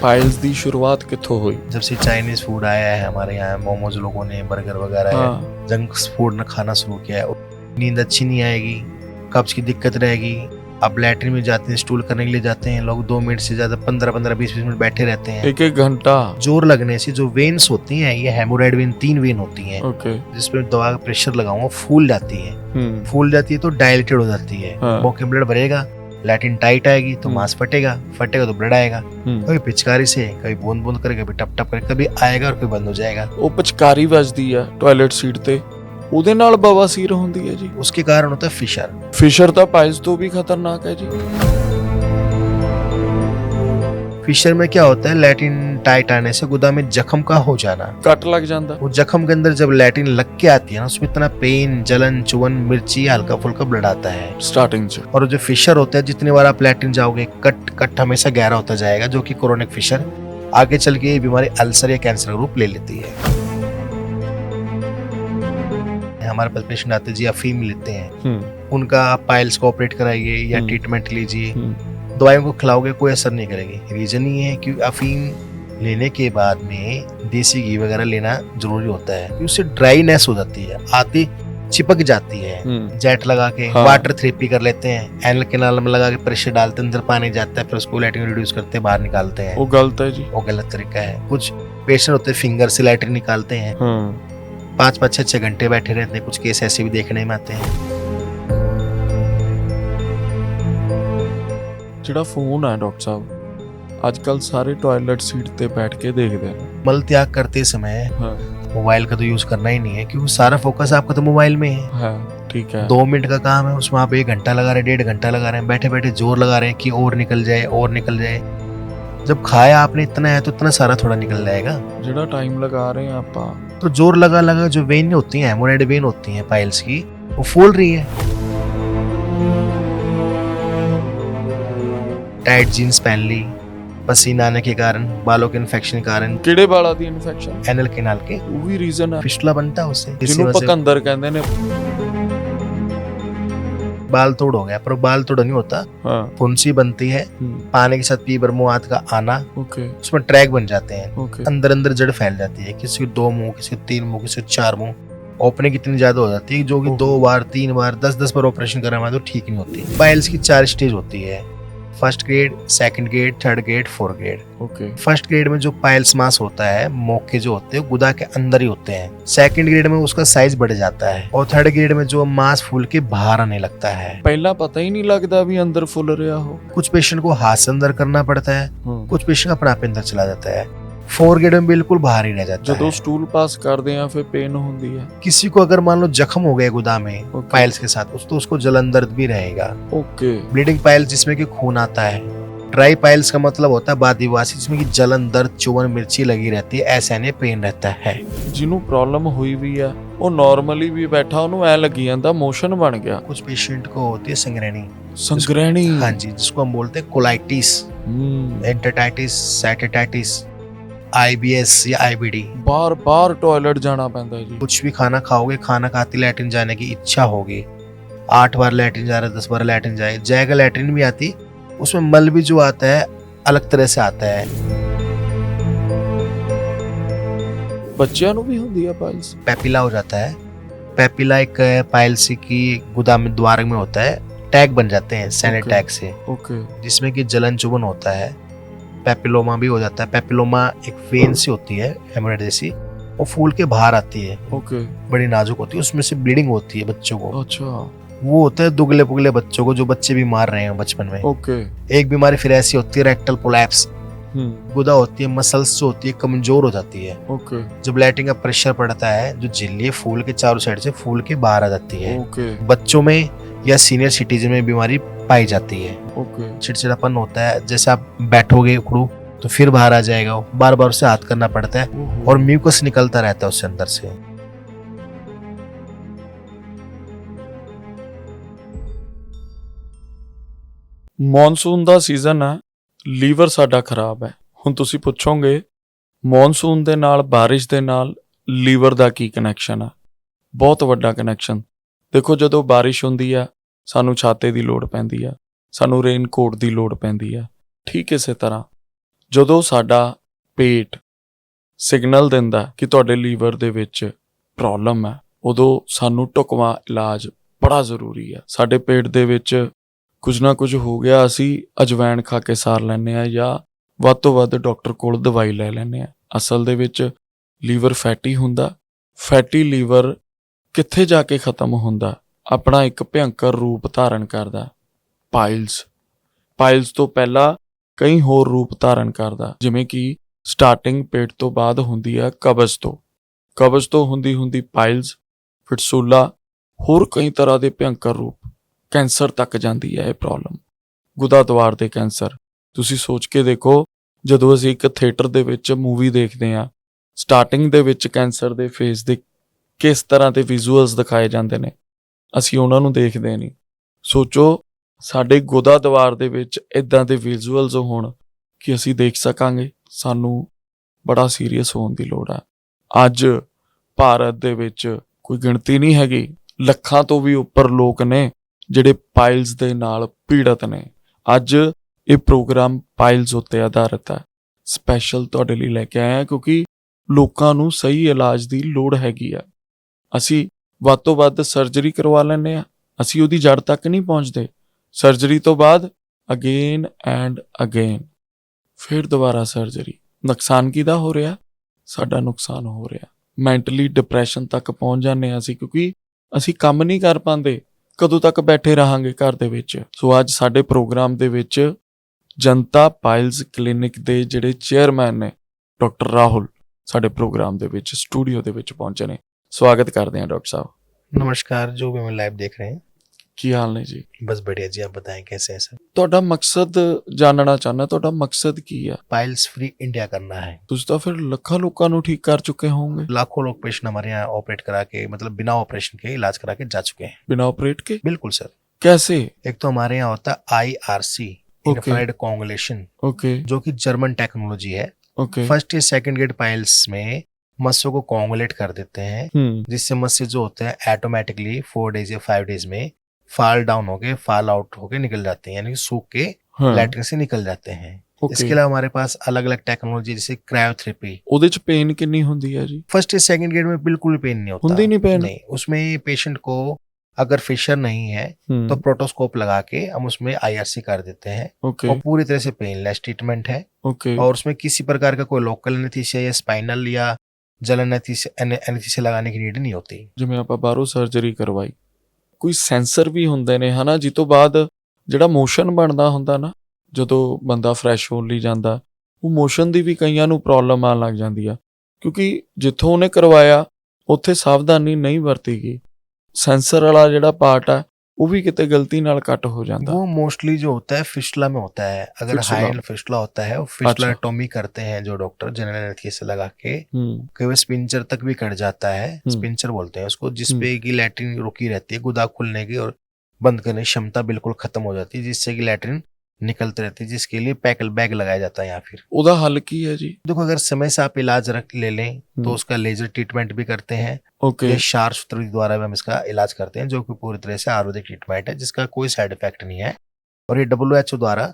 Piles दी शुरुआत कित्थों हुई? जब से चाइनीज फूड आया है हमारे यहाँ, मोमोज लोगों ने, बर्गर वगैरह है, जंक फूड ने खाना शुरू किया है, नींद अच्छी नहीं आएगी, कब्ज की दिक्कत रहेगी। अब लैट्रिन में जाते हैं, स्टूल करने के लिए जाते हैं लोग, 2 मिनट से ज्यादा 15-20 मिनट बैठे रहते हैं, 1 घंटा। जोर लगने से जो वेन्स होती हैं, ये हेमोराइड वेन 3 वेन होती हैं, ओके। जिसपे दवा का प्रेशर लगाऊंगा, फूल जाती है। फूल जाती है तो डायलेटेड हो जाती है, मौके ब्लड भरेगा, लैटिन टाइट आएगी तो मांस फटेगा तो ब्लड आएगा। कभी पिचकारी से, कभी बूंद बूंद करे, कभी टप टप करे, कभी आएगा और कभी बंद हो जाएगा। वो पिचकारी ਵੱਜਦੀ ਹੈ ਟਾਇਲਟ ਸੀਟ ਤੇ, ਉਹਦੇ ਨਾਲ ਬਵਾਸੀਰ ਹੁੰਦੀ ਹੈ ਜੀ। उसके कारण होता है फिशर। ਫਿਸ਼ਰ ਤਾਂ ਪਾइल्स ਤੋਂ भी खतरनाक है जी। फिशर में क्या होता है, लैटिन टाइट आने से गुदा में जख्म का हो जाना, कट लग जाता। वो जख्म के अंदर जब लैटिन लग के आती है ना, उसमें इतना पेन, जलन, चुवन, मिर्ची, हल्का फुल्का ब्लड आता है स्टार्टिंग से। और जो फिशर होता है, जितनी बार आप लैटिन जाओगे, कट हमेशा गहरा होता जाएगा, जो कि क्रोनिक फिशर आगे चल के ये बीमारी अल्सर या कैंसर का रूप ले लेती है। हमारे पास पेशेंट आते जी अफीम लेते हैं, उनका आप पाइल्स को ऑपरेट कराइए या ट्रीटमेंट लीजिए, दवाइयों को खिलाओगे कोई असर नहीं करेगी। रीजन ये है कि अफीम लेने के बाद में देसी घी वगैरह लेना जरूरी होता है, कि उससे ड्राईनेस हो जाती है, आती चिपक जाती है। जेट लगा के वाटर थेरेपी कर लेते हैं, एनल कैनाल में लगा के प्रेशर डालते हैं, अंदर पानी जाता है, फिर उसको लैट्रिन रिड्यूस करते हैं, बाहर निकालते हैं। वो गलत है जी, वो गलत तरीका है। कुछ पेशेंट होते हैं फिंगर से लैट्रिन निकालते हैं, 5-5, 6-6 घंटे बैठे रहते हैं। कुछ केस ऐसे भी देखने में आते हैं। ਜਿਹੜਾ ਫੋਨ ਹੈ ਡਾਕਟਰ ਸਾਹਿਬ, ਅੱਜ ਕੱਲ ਸਾਰੇ ਟਾਇਲਟ ਸੀਟ ਤੇ बैठ के देखते हैं। मल त्याग करते समय मोबाइल का तो यूज करना ही नहीं है, क्योंकि सारा फोकस आपका तो मोबाइल में है। ठीक है, 2 मिनट का काम है, उसमें आप 1 घंटा लगा रहे हैं, 1.5 घंटा लगा रहे हैं, बैठे बैठे जोर लगा रहे हैं कि और निकल जाए। जब खाया आपने इतना है तो इतना सारा थोड़ा निकल जाएगा। ਜਿਹੜਾ टाइम लगा रहे हैं ਆਪਾਂ, तो जोर लगा जो वेन होती है, हेमोराइड वेन होती है पाइल्स की, वो फूल रही है। टाइट जीन्स पहन ली, पसीना आने के कारण, बालों के इन्फेक्शन के कारण, ਕਿਹੜੇ ਵਾਲਾ ਦੀ ਇਨਫੈਕਸ਼ਨ, एनल कैनाल के, ਉਹ ਵੀ ਰੀਜ਼ਨ ਹੈ। फिस्टुला बनता है उससे, ਜਿਹਨੂੰ ਪਕੰਦਰ ਕਹਿੰਦੇ ਨੇ। बाल तोड़ हो गया, पर बाल तोड़ नहीं होता, फुंसी बनती है, पानी के साथ पीबर मुंह का आना, उसमें ट्रैक बन जाते हैं, अंदर जड़ फैल जाती है, किसी को 2 मुंह, किसी को 3 मुंह, किसी को 4 मुंह। ओपनिंग इतनी ज्यादा हो जाती है जो कि 2 बार 3 बार 10 बार ऑपरेशन करना तो ठीक नहीं होती। पाइल्स की 4 स्टेज होती है, first grade, second grade, third grade, fourth grade. First grade में जो पाइल्स मास होता है, मौके जो होते हैं गुदा के अंदर ही होते हैं। सेकंड ग्रेड में उसका साइज बढ़ जाता है, और थर्ड ग्रेड में जो मास फूल के बाहर आने लगता है। पहला पता ही नहीं लगता भी अंदर फूल रहा हो। कुछ पेशेंट को हाथ से अंदर करना पड़ता है, कुछ पेशेंट अपने आप अंदर चला जाता है। 4 ग्रेड में बिल्कुल बाहर ही रह जाता है। जब स्टूल पास करते हैं फिर पेन होती है। किसी को अगर मान लो जख्म हो गया गुदा में पाइल्स के साथ, तो उसको जलन दर्द भी रहेगा। ब्लीडिंग पाइल्स जिसमें कि खून आता है। ड्राई पाइल्स का मतलब होता है बादीवासी, जिसमें कि जलन दर्द, चुवन, मिर्ची लगी रहती है, ऐसा नहीं पेन रहता है। जिन्हों प्रॉब्लम हुई भी है, वो नॉर्मली भी बैठा उन्होंने ऐ लगी जाता, मोशन बन गया। कुछ पेशेंट को होती है संग्रहणी, हाँ जी, जिसको हम बोलते हैं कोलाइटिस, एंटरटाइटिस, साइटिटाइटिस, IBS या IBD। बार टॉयलेट जाना पैंदा है जी। कुछ भी खाना खाओगे, खाना खाते लैट्रिन जाने की इच्छा होगी, 8 बार लैट्रिन जा रहा है, 10 बार लैट्रिन जाएगा, लैट्रिन भी आती, उसमें मल भी जो आता है अलग तरह से आता है। बच्चियां भी होती है पाइल्स। पेपिला हो जाता है। पेपिला एक पाइल्स की गुदा में द्वार में होता है, टैग बन जाते हैं सैनेट टैग से, जिसमें कि जलन चुभन होता है। पेपिलोमा भी हो जाता है। पेपिलोमा एक वेन से होती है, हेमोराइड जैसी, वो फूल के बाहर आती है, बड़ी नाजुक होती है, उसमें से ब्लीडिंग होती है बच्चों को। अच्छा, वो होता है दुगले पुगले बच्चों को, जो बच्चे बीमार रहे हैं बचपन में। एक बीमारी फिर ऐसी होती है रेक्टल कोलैप्स, गुदा होती है, मसल्स जो होती है कमजोर हो जाती है। जब लैट्रिन का प्रेशर पड़ता है, जो झिल्ली फूल के चारों साइड से फूल के बाहर आ जाती है। बच्चों में या सीनियर सिटीजन में बीमारी पाई जाती है। चिड़चिड़ापन होता है, जैसे आप बैठोगे उखड़ू तो फिर बाहर आ जाएगा, बार बार उसे हाथ करना पड़ता है, और म्यूकस निकलता रहता है उससे अंदर से। ਮੌਨਸੂਨ ਦਾ ਸੀਜ਼ਨ ਹੈ, ਲੀਵਰ ਸਾਡਾ ਖਰਾਬ ਹੈ। ਹੁਣ ਤੁਸੀਂ ਪੁੱਛੋਗੇ ਮੌਨਸੂਨ ਦੇ ਨਾਲ, ਬਾਰਿਸ਼ ਦੇ ਨਾਲ ਲੀਵਰ ਦਾ ਕੀ ਕਨੈਕਸ਼ਨ ਹੈ? ਬਹੁਤ ਵੱਡਾ ਕਨੈਕਸ਼ਨ। ਦੇਖੋ, ਜਦੋਂ ਬਾਰਿਸ਼ ਹੁੰਦੀ ਆ ਸਾਨੂੰ ਛਾਤੇ ਦੀ ਲੋੜ ਪੈਂਦੀ ਆ, ਸਾਨੂੰ ਰੇਨਕੋਟ ਦੀ ਲੋੜ ਪੈਂਦੀ ਆ। ਠੀਕ ਇਸੇ ਤਰ੍ਹਾਂ ਜਦੋਂ ਸਾਡਾ ਪੇਟ ਸਿਗਨਲ ਦਿੰਦਾ ਕਿ ਤੁਹਾਡੇ ਲੀਵਰ ਦੇ ਵਿੱਚ ਪ੍ਰੋਬਲਮ ਹੈ, ਉਦੋਂ ਸਾਨੂੰ ਢੁਕਵਾਂ ਇਲਾਜ ਬੜਾ ਜ਼ਰੂਰੀ ਹੈ। ਸਾਡੇ ਪੇਟ ਦੇ ਵਿੱਚ ਕੁਝ ਨਾ ਕੁਝ ਹੋ ਗਿਆ, ਅਸੀਂ ਅਜਵਾਇਣ ਖਾ ਕੇ ਸਾਰ ਲੈਂਦੇ ਹਾਂ ਜਾਂ ਵੱਧ ਤੋਂ ਵੱਧ ਡਾਕਟਰ ਕੋਲ ਦਵਾਈ ਲੈ ਲੈਂਦੇ ਹਾਂ। ਅਸਲ ਦੇ ਵਿੱਚ ਲੀਵਰ ਫੈਟੀ ਹੁੰਦਾ। ਫੈਟੀ ਲੀਵਰ ਕਿੱਥੇ ਜਾ ਕੇ ਖਤਮ ਹੁੰਦਾ? ਆਪਣਾ ਇੱਕ ਭਿਅੰਕਰ ਰੂਪ ਧਾਰਨ ਕਰਦਾ, ਪਾਈਲਸ। ਪਾਈਲਸ ਤੋਂ ਪਹਿਲਾਂ ਕਈ ਹੋਰ ਰੂਪ ਧਾਰਨ ਕਰਦਾ, ਜਿਵੇਂ ਕਿ ਸਟਾਰਟਿੰਗ ਪੇਟ ਤੋਂ ਬਾਅਦ ਹੁੰਦੀ ਹੈ ਕਬਜ਼ ਤੋਂ। ਕਬਜ਼ ਤੋਂ ਹੁੰਦੀ ਪਾਈਲਸ, ਫਿਟਸੂਲਾ, ਹੋਰ ਕਈ ਤਰ੍ਹਾਂ ਦੇ ਭਿਅੰਕਰ ਰੂਪ। ਕੈਂਸਰ ਤੱਕ ਜਾਂਦੀ ਹੈ ਇਹ ਪ੍ਰੋਬਲਮ, ਗੁਦਾ ਦੁਆਰ ਦੇ ਕੈਂਸਰ। ਤੁਸੀਂ ਸੋਚ ਕੇ ਦੇਖੋ, ਜਦੋਂ ਅਸੀਂ ਇੱਕ ਥੀਏਟਰ ਦੇ ਵਿੱਚ ਮੂਵੀ ਦੇਖਦੇ ਹਾਂ, ਸਟਾਰਟਿੰਗ ਦੇ ਵਿੱਚ ਕੈਂਸਰ ਦੇ ਫੇਸ ਦੇ ਕਿਸ ਤਰ੍ਹਾਂ ਦੇ ਵਿਜ਼ੂਅਲਸ ਦਿਖਾਏ ਜਾਂਦੇ ਨੇ, ਅਸੀਂ ਉਹਨਾਂ ਨੂੰ ਦੇਖਦੇ ਨਹੀਂ। ਸੋਚੋ ਸਾਡੇ ਗੁਦਾ ਦੁਆਰ ਦੇ ਵਿੱਚ ਇੱਦਾਂ ਦੇ ਵਿਜ਼ੂਅਲਸ ਹੋਣ ਕਿ ਅਸੀਂ ਦੇਖ ਸਕਾਂਗੇ, ਸਾਨੂੰ ਬੜਾ ਸੀਰੀਅਸ ਹੋਣ ਦੀ ਲੋੜ ਹੈ। ਅੱਜ ਭਾਰਤ ਦੇ ਵਿੱਚ ਕੋਈ ਗਿਣਤੀ ਨਹੀਂ ਹੈਗੀ, ਲੱਖਾਂ ਤੋਂ ਵੀ ਉੱਪਰ ਲੋਕ ਨੇ ਜਿਹੜੇ ਪਾਈਲਸ ਦੇ ਨਾਲ ਪੀੜਤ ਨੇ। ਅੱਜ ਇਹ ਪ੍ਰੋਗਰਾਮ ਪਾਈਲਸ ਉੱਤੇ ਆਧਾਰਿਤ ਹੈ। ਸਪੈਸ਼ਲ ਤੁਹਾਡੇ ਲਈ ਲੈ ਕੇ ਆਏ ਹਾਂ ਕਿਉਂਕਿ ਲੋਕਾਂ ਨੂੰ ਸਹੀ ਇਲਾਜ ਦੀ ਲੋੜ ਹੈਗੀ ਆ। ਅਸੀਂ ਵੱਧ ਤੋਂ ਵੱਧ ਸਰਜਰੀ ਕਰਵਾ ਲੈਂਦੇ ਹਾਂ, ਅਸੀਂ ਉਹਦੀ ਜੜ ਤੱਕ ਨਹੀਂ ਪਹੁੰਚਦੇ। ਸਰਜਰੀ ਤੋਂ ਬਾਅਦ ਅਗੇਨ ਐਂਡ ਅਗੇਨ ਫਿਰ ਦੁਬਾਰਾ ਸਰਜਰੀ। ਨੁਕਸਾਨ ਕਿਹਦਾ ਹੋ ਰਿਹਾ? ਸਾਡਾ ਨੁਕਸਾਨ ਹੋ ਰਿਹਾ। ਮੈਂਟਲੀ ਡਿਪਰੈਸ਼ਨ ਤੱਕ ਪਹੁੰਚ ਜਾਂਦੇ ਹਾਂ ਅਸੀਂ, ਕਿਉਂਕਿ ਅਸੀਂ ਕੰਮ ਨਹੀਂ ਕਰ ਪਾਉਂਦੇ। ਕਦੋਂ ਤੱਕ ਬੈਠੇ ਰਹਾਂਗੇ ਘਰ ਦੇ ਵਿੱਚ? ਸੋ ਅੱਜ ਸਾਡੇ ਪ੍ਰੋਗਰਾਮ ਦੇ ਵਿੱਚ ਜਨਤਾ ਪਾਈਲਸ ਕਲੀਨਿਕ ਦੇ ਜਿਹੜੇ ਚੇਅਰਮੈਨ ਨੇ ਡਾਕਟਰ ਰਾਹੁਲ ਸਾਡੇ ਪ੍ਰੋਗਰਾਮ ਦੇ ਵਿੱਚ ਸਟੂਡੀਓ ਦੇ ਵਿੱਚ ਪਹੁੰਚੇ ਨੇ। ਸਵਾਗਤ ਕਰਦੇ ਹਾਂ ਡਾਕਟਰ ਸਾਹਿਬ। नमस्कार, जो भी हमें लाइव देख रहे हैं। ਕੀ ਹਾਲ ਨੇ ਜੀ? बस बढ़िया जी, आप बताएं कैसे हैं सर? ਤੁਹਾਡਾ ਮਕਸਦ ਜਾਣਨਾ ਚਾਹੁੰਦਾ, ਤੁਹਾਡਾ ਮਕਸਦ ਕੀ ਆ? पाइल्स फ्री इंडिया करना है। ਤੁਸੀਂ ਤਾਂ ਫਿਰ ਲੱਖਾਂ ਲੋਕਾਂ ਨੂੰ ਠੀਕ ਕਰ ਚੁੱਕੇ ਹੋਵੋਗੇ। लाखों लोग पेशेंट हमारे यहाँ ऑपरेट करा के, मतलब बिना ऑपरेशन के इलाज करा के जा चुके हैं। बिना ऑपरेट के? बिल्कुल सर। कैसे? एक तो हमारे यहाँ होता है IRC, इन्फ्रारेड कोंगुलेशन, ओके जो कि जर्मन टेक्नोलॉजी है। ओके। फर्स्ट या सेकंड ग्रेड पाइल्स में मस्सों को कोंगुलेट कर देते हैं, जिससे मस्से जो होते हैं ऑटोमेटिकली 4 डेज या 5 डेज में फॉल डाउन होके, फॉल आउट होके निकल जाते हैं, यानी कि सूख के लैट्रिन से निकल जाते हैं। इसके अलावा हमारे पास अलग अलग टेक्नोलॉजी जैसे क्रायोथेरेपी। ਉਹਦੇ ਚ ਪੇਨ ਕਿੰਨੀ ਹੁੰਦੀ ਹੈ ਜੀ? फर्स्ट या सेकंड ग्रेड में बिल्कुल पेन नहीं होता। ਹੁੰਦੀ ਨਹੀਂ पेन? नहीं, उसमें पेशेंट को अगर फिशर नहीं है तो प्रोटोस्कोप लगा के हम उसमें IRC कर देते हैं ओके और पूरी तरह से पेनलेस ट्रीटमेंट है। ओके। और उसमें किसी प्रकार का कोई लोकल एनेस्थीसिया या स्पाइनल या जलन एनेस्थीसिया लगाने की नीड नहीं होती। ਜਿਵੇਂ ਆਪਾਂ ਬਾਹਰੋਂ ਸਰਜਰੀ ਕਰਵਾਈ, ਕੋਈ ਸੈਂਸਰ ਵੀ ਹੁੰਦੇ ਨੇ ਹਨਾ, ਜਿਸ ਤੋਂ ਬਾਅਦ ਜਿਹੜਾ ਮੋਸ਼ਨ ਬਣਦਾ ਹੁੰਦਾ ਨਾ, ਜਦੋਂ ਬੰਦਾ ਫਰੈਸ਼ ਹੋਣ ਲਈ ਜਾਂਦਾ, ਉਹ ਮੋਸ਼ਨ ਦੀ ਵੀ ਕਈਆਂ ਨੂੰ ਪ੍ਰੋਬਲਮ ਆਉਣ ਲੱਗ ਜਾਂਦੀ ਆ, ਕਿਉਂਕਿ ਜਿੱਥੋਂ ਉਹਨੇ ਕਰਵਾਇਆ ਉੱਥੇ ਸਾਵਧਾਨੀ ਨਹੀਂ ਵਰਤੀ ਗਈ। ਸੈਂਸਰ ਵਾਲਾ ਜਿਹੜਾ ਪਾर्ट ਆ वो भी कितने गलती नाल कट हो जाता। वो मोस्टली जो होता है फिस्टुला में होता है। अगर हाई फिस्टुला होता है, फिस्टुलाटोमी करते हैं जो डॉक्टर जनरल एनेस्थीसिया लगा के, कई बार स्पिंचर तक भी कट जाता है। स्पिंचर बोलते हैं उसको, जिसपे की लैट्रिन रुकी रहती है, गुदा खुलने की और बंद करने की क्षमता बिल्कुल खत्म हो जाती है, जिससे कि लैट्रिन निकलते रहती है, जिसके लिए पैकल बैग लगाया जाता है। या फिर ਉਹਦਾ हल की है जी? देखो, अगर समय से आप इलाज रख ले लें तो उसका लेजर ट्रीटमेंट भी करते हैं। ओके। ये शार्प सूत्र द्वारा भी हम इसका इलाज करते हैं, जो कि पूरी तरह से आयुर्वेदिक ट्रीटमेंट है, जिसका कोई साइड इफेक्ट नहीं है। और ये WHO द्वारा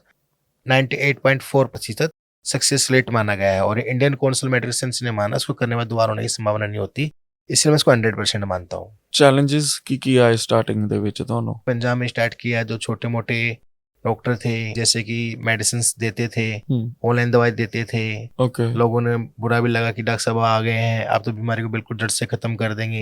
98.4% सक्सेस रेट माना गया है, और इंडियन काउंसिल मेडिसिन ने माना इसको करने में दोबारा होने की संभावना नहीं होती, इसलिए मैं इसको 100% मानता हूँ। चैलेंजेस की आए स्टार्टिंग दे विच दोनों? पंजाब में स्टार्ट किया, जो छोटे मोटे डॉक्टर थे जैसे कि मेडिसिन देते थे, ऑनलाइन दवाई देते थे। ओके। लोगों ने बुरा भी लगा कि डॉक्टर साहब आ गए हैं, आप तो बीमारी को बिल्कुल जड़ से खत्म कर देंगे।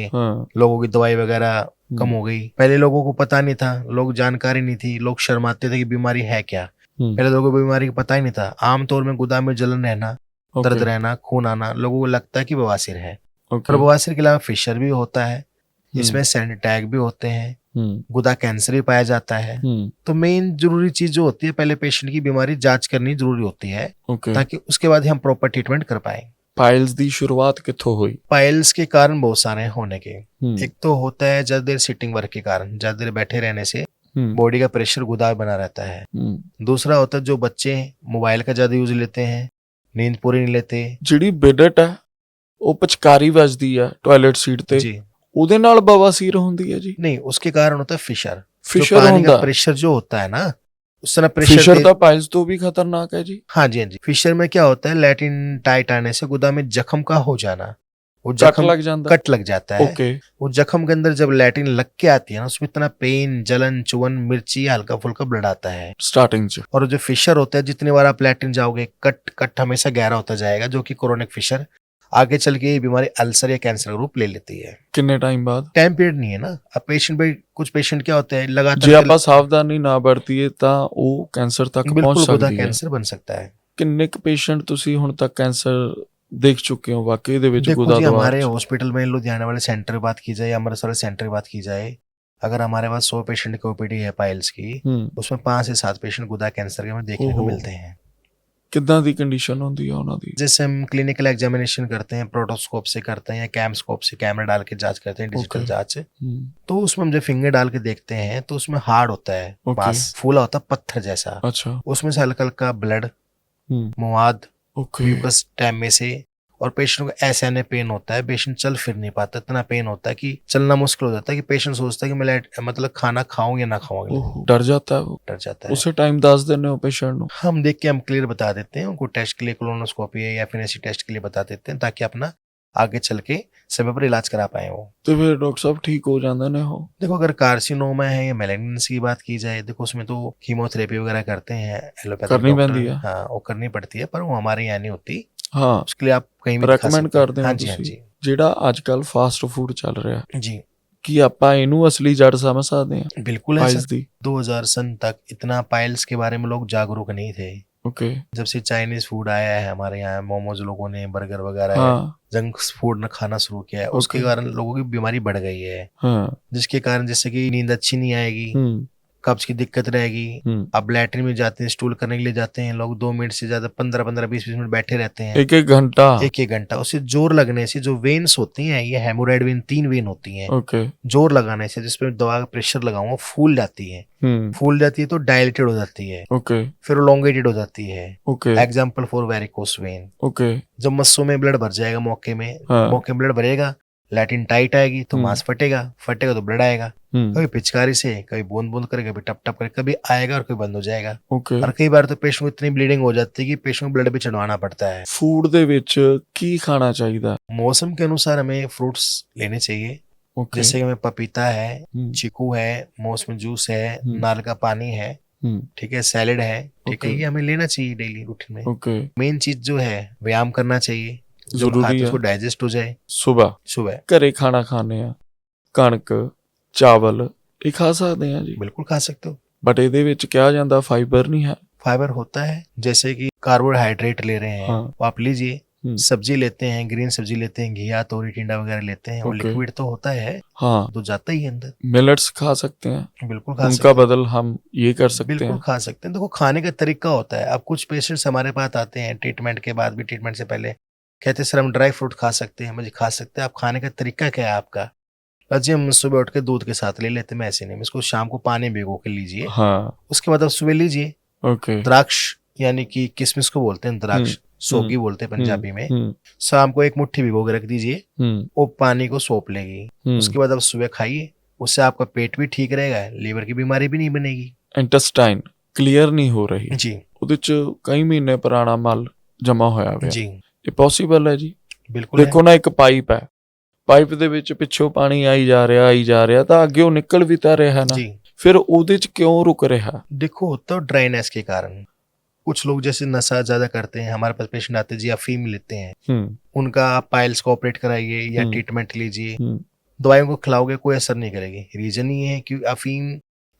लोगों की दवाई वगैरह कम हो गई। पहले लोगों को पता नहीं था, लोग जानकारी नहीं थी, लोग शर्माते थे कि बीमारी है क्या। पहले लोगों को बीमारी का पता ही नहीं था। आमतौर में गुदा में जलन रहना, दर्द रहना, खून आना, लोगों को लगता है कि बवासीर है। पर बवासीर के अलावा फिशर भी होता है, इसमें सैनिक अटैक भी होते हैं, गुदा कैंसर भी पाया जाता है। तो मेन जरूरी चीज जो होती है, पहले पेशेंट की बीमारी जांच करनी जरूरी होती है, ताकि उसके बाद हम प्रॉपर ट्रीटमेंट कर पाए। पाइल्स दी शुरुआत कित्थों हुई? पाइल्स के कारण बहुत सारे होने के। एक तो होता है ज्यादा देर सिटिंग वर्क के कारण, ज्यादा देर बैठे रहने से बॉडी का प्रेशर गुदा बना रहता है। दूसरा होता है जो बच्चे मोबाइल का ज्यादा यूज लेते हैं, नींद पूरी नहीं लेते। जिहड़ी बिडट है वो पचकारी वजदी है टॉयलेट सीट ते जी, ਉਹਦੇ ਨਾਲ ਬਵਾਸੀਰ ਹੁੰਦੀ ਹੈ ਜੀ? नहीं, उसके कारण होता है फिशर। फिशर पानी ਹੁੰਦਾ का प्रेशर जो होता है ना, उस तरह प्रेशर फिशर ਤਾਂ ਪਾਇਲਸ ਤੋਂ भी खतरनाक है जी। हाँ जी, हाँ जी। फिशर में क्या होता है, लैटिन टाइट आने से गुदा में जख्म का हो जाना, वो कट जख्म लग जाता कट लग जाता है। ओके। वो जख्म के अंदर जब लैटिन लग के आती है ना, उसमें इतना पेन, जलन, चुवन, मिर्ची, हल्का फुल्का ब्लड आता है स्टार्टिंग च और जो फिशर होता है, जितनी बार आप लैटिन जाओगे, कट कट हमेशा गहरा होता जाएगा, जो कि क्रोनिक फिशर आगे चल के ये बीमारी अल्सर या कैंसर का रूप ले लेती है। ਕਿੰਨੇ टाइम बाद टाइम पीरियड नहीं है ना। अब पेशेंट भाई, कुछ पेशेंट क्या होते हैं ਜੇ लगातार ਆਪਾਂ ਸਾਵਧਾਨੀ ਨਾ ਵਰਤੀਏ ਤਾਂ ਉਹ ਕੈਂਸਰ ਤੱਕ ਪਹੁੰਚ बिल्कुल गुदा ਸਕਦੀ ਹੈ। कैंसर बन सकता है। ਕਿੰਨੇ ਕੁ ਪੇਸ਼ੈਂਟ ਤੁਸੀਂ ਹੁਣ ਤੱਕ ਕੈਂਸਰ ਦੇਖ ਚੁੱਕੇ ਹੋ ਵਾਕਈ ਦੇ ਵਿੱਚ देखो ਗੁਦਾ जी, ਦਵਾਰ हमारे ਚ? हॉस्पिटल में लुधियाना वाले सेंटर की बात की जाए या अमृतसर वाले सेंटर की बात की जाए, अगर हमारे पास 100 पेशेंट की ओपीडी है पाइल्स की, उसमें 5 से 7 पेशेंट गुदा कैंसर के हमें देखने को ओहो। मिलते हैं। ਕਿੱਦਾਂ ਦੀ ਕੰਡੀਸ਼ਨ ਹੁੰਦੀ ਆ ਉਹਨਾਂ ਦੀ? जैसे हम क्लिनिकल एग्जामिनेशन करते हैं, प्रोटोस्कोप से करते हैं या कैमस्कोप से कैमरा डाल के जांच करते हैं, डिजिटल ओके। जांच, हम्म, तो उसमें हम जब फिंगर डाल के देखते हैं तो उसमें हार्ड होता है, ओके। मांस फूला होता है पत्थर जैसा, अच्छा। उसमें से हल्का हल्का ब्लड, हम्म, मवाद, ओके। म्यूकस टाइम में से, और पेशेंट को ऐसे आने पेन होता है, पेशेंट चल फिर नहीं पाता, इतना पेन होता है कि चलना मुश्किल हो जाता है कि पेशेंट सोचता है कि मैं मतलब खाना खाऊं या ना खाऊं, अगले दिन। ओहो, डर जाता है वो? डर जाता है। उसे टाइम दस देने हो पेशेंट ਨੂੰ? हम देख के हम क्लियर बता देते हैं उनको, टेस्ट के लिए कोलोनोस्कोपी है या फिर ऐसी टेस्ट के लिए बता देते हैं, ताकि अपना आगे चल के समय पर इलाज करा पाए वो। ਤੇ ਫਿਰ ਡਾਕਟਰ ਸਾਹਿਬ ਠੀਕ ਹੋ ਜਾਂਦੇ ਨੇ ਉਹ? देखो, अगर कार्सिनोमा है या मेलेग्नेंसी की बात की जाए, देखो उसमें तो कीमोथेरेपी वगैरह करते हैं एलोपैथिक करनी डॉक्टर, पैंदी है। हाँ वो करनी पड़ती है, पर वो हमारे यहाँ नहीं होती, ਹਾਂ, उसके लिए आप कहीं भी दिखा ਰეკਮੈਂਡ सकते हैं। ਕਰਦੇ ਹੋ हाँ जी, हाँ ਤੁਸੀਂ? जी, ਜਿਹੜਾ ਅੱਜ ਕੱਲ ਫਾਸਟ ਫੂਡ ਚੱਲ ਰਿਹਾ, जी ਕੀ ਆਪਾਂ ਇਹਨੂੰ ਅਸਲੀ ਜੜ ਸਮਝ ਸਕਦੇ ਹਾਂ बिल्कुल है ਪਾइल्स सर। ਦੀ? 2000 सन तक इतना पाइल्स के बारे में लोग जागरूक नहीं थे। ओके। जब से चाइनीज फूड आया है हमारे यहाँ, मोमोज लोगों ने, बर्गर वगैरह है, हाँ जंक फूड न खाना शुरू किया है, उसके ओके। कारण लोगों की बीमारी बढ़ गई है, हाँ। जिसके कारण जैसे कि नींद अच्छी नहीं आएगी, कब्ज की दिक्कत रहेगी। अब लैट्रिन में जाते हैं, स्टूल करने के लिए जाते हैं लोग, 2 मिनट से ज्यादा 15-15, 20-20 मिनट बैठे रहते हैं, एक एक घंटा। एक घंटा। उससे जोर लगने से जो वेन्स होती हैं, ये हेमोराइड वेन, 3 वेन होती हैं, ओके। जोर लगाने से, जिसपे दवा का प्रेशर लगाऊंगा, फूल जाती है, फूल जाती है तो डायलेटेड हो जाती है, ओके। फिर लोंगेटेड हो जाती है। Okay. Example for varicose when. Okay. जब मस्सों में ब्लड भर जाएगा मौके में, हाँ। मौके में ब्लड भरेगा, लैटिन टाइट आएगी तो मांस फटेगा, फटेगा तो ब्लड आएगा, कभी पिचकारी से, कभी बूंद बूंद करे, कभी टप टप करे, कभी आएगा और कभी बंद हो जाएगा। ओके। और कई बार तो पेशेंट को इतनी ब्लीडिंग हो जाती है कि पेशेंट को ब्लड भी चढ़वाना पड़ता है। फूड ਦੇ ਵਿੱਚ ਕੀ ਖਾਣਾ ਚਾਹੀਦਾ? मौसम के अनुसार हमें फ्रूट्स लेने चाहिए, ओके। जैसे कि हमें पपीता है, चीकू है, मौसमी जूस है, नारियल का पानी है, ठीक है, सैलेड है, ठीक है, ये हमें लेना चाहिए डेली रूटीन में। ओके। मेन चीज जो है, व्यायाम करना चाहिए, जो जरूरी खाते है। उसको डाइजेस्ट हो जाए। सुबह ਘਰੇ ਖਾਣਾ ਖਾਣੇ ਆ, ਕਣਕ, ਚਾਵਲ, ਇਹ ਖਾ ਸਕਦੇ ਆ ਜੀ? बिल्कुल खा सकते हो। ਬਟ ਇਹਦੇ ਵਿੱਚ ਕਿਹਾ ਜਾਂਦਾ ਫਾਈਬਰ ਨਹੀਂ ਹੈ। फाइबर होता है, जैसे कि कार्बोहाइड्रेट ले रहे हैं, हाँ। वो आप लीजिए, सब्जी लेते हैं, ग्रीन सब्जी लेते हैं, घिया, तोरी, टिंडा वगैरह लेते हैं, वो ओके। लिक्विड तो होता है, हाँ। तो जाता ही है अंदर। मिलेट्स खा सकते हैं, बिल्कुल खा उनका सकते हैं, बदल हम ये कर सकते बिल्कुल हैं। खा सकते हैं। देखो, खाने का तरीका होता है। अब कुछ पेशेंट्स हमारे पास आते हैं ट्रीटमेंट के बाद भी, ट्रीटमेंट से पहले कहते हैं सर हम ड्राई फ्रूट खा सकते हैं, मुझे खा सकते हैं। आप खाने का तरीका क्या है आपका? जी हम सुबह उठ के दूध के साथ ले लेते हैं, ऐसे नहीं, इसको शाम को पानी भिगो के लीजिए, हाँ। उसके बाद आप सुबह लीजिए। ओके। द्राक्ष यानी कि किशमिश को बोलते हैं द्राक्ष, सोगी बोलते हैं पंजाबी में। शाम को 1 मुट्ठी भिगो के रख दीजिए, वो पानी को सोप लेगी, उसके बाद आप सुबह खाइए, उससे आपका पेट भी ठीक रहेगा, लीवर की बीमारी भी नहीं बनेगी। इंटेस्टाइन क्लियर नहीं हो रही जी, ਉਹਦੇ ਚ ਕਈ ਮਹੀਨੇ ਪੁਰਾਣਾ ਮਲ ਜਮਾ ਹੋਇਆ ਹੋਇਆ जी ਇਹ ਪੋਸੀਬਲ ਹੈ ਜੀ? बिल्कुल है। ਦੇਖੋ ਨਾ, ਇੱਕ ਪਾਈਪ ਹੈ, ਪਾਈਪ ਦੇ ਵਿੱਚ ਪਿੱਛੋਂ ਪਾਣੀ ਆਈ ਜਾ ਰਿਹਾ ਤਾਂ ਅੱਗੇ ਉਹ ਨਿਕਲ ਵੀ ਤਾਂ ਰਿਹਾ ਨਾ, जी ਫਿਰ ਉਹਦੇ ਚ ਕਿਉਂ ਰੁਕ ਰਿਹਾ? देखो, होता है ड्राइनेस के कारण। कुछ लोग जैसे नशा ज्यादा करते हैं, हमारे पास पेशेंट आते हैं जी अफीम लेते हैं, उनका आप पाइल्स को ऑपरेट कराइए या ट्रीटमेंट लीजिए, दवाइयों को खिलाओगे कोई असर नहीं करेगी। रीजन ये है कि अफीम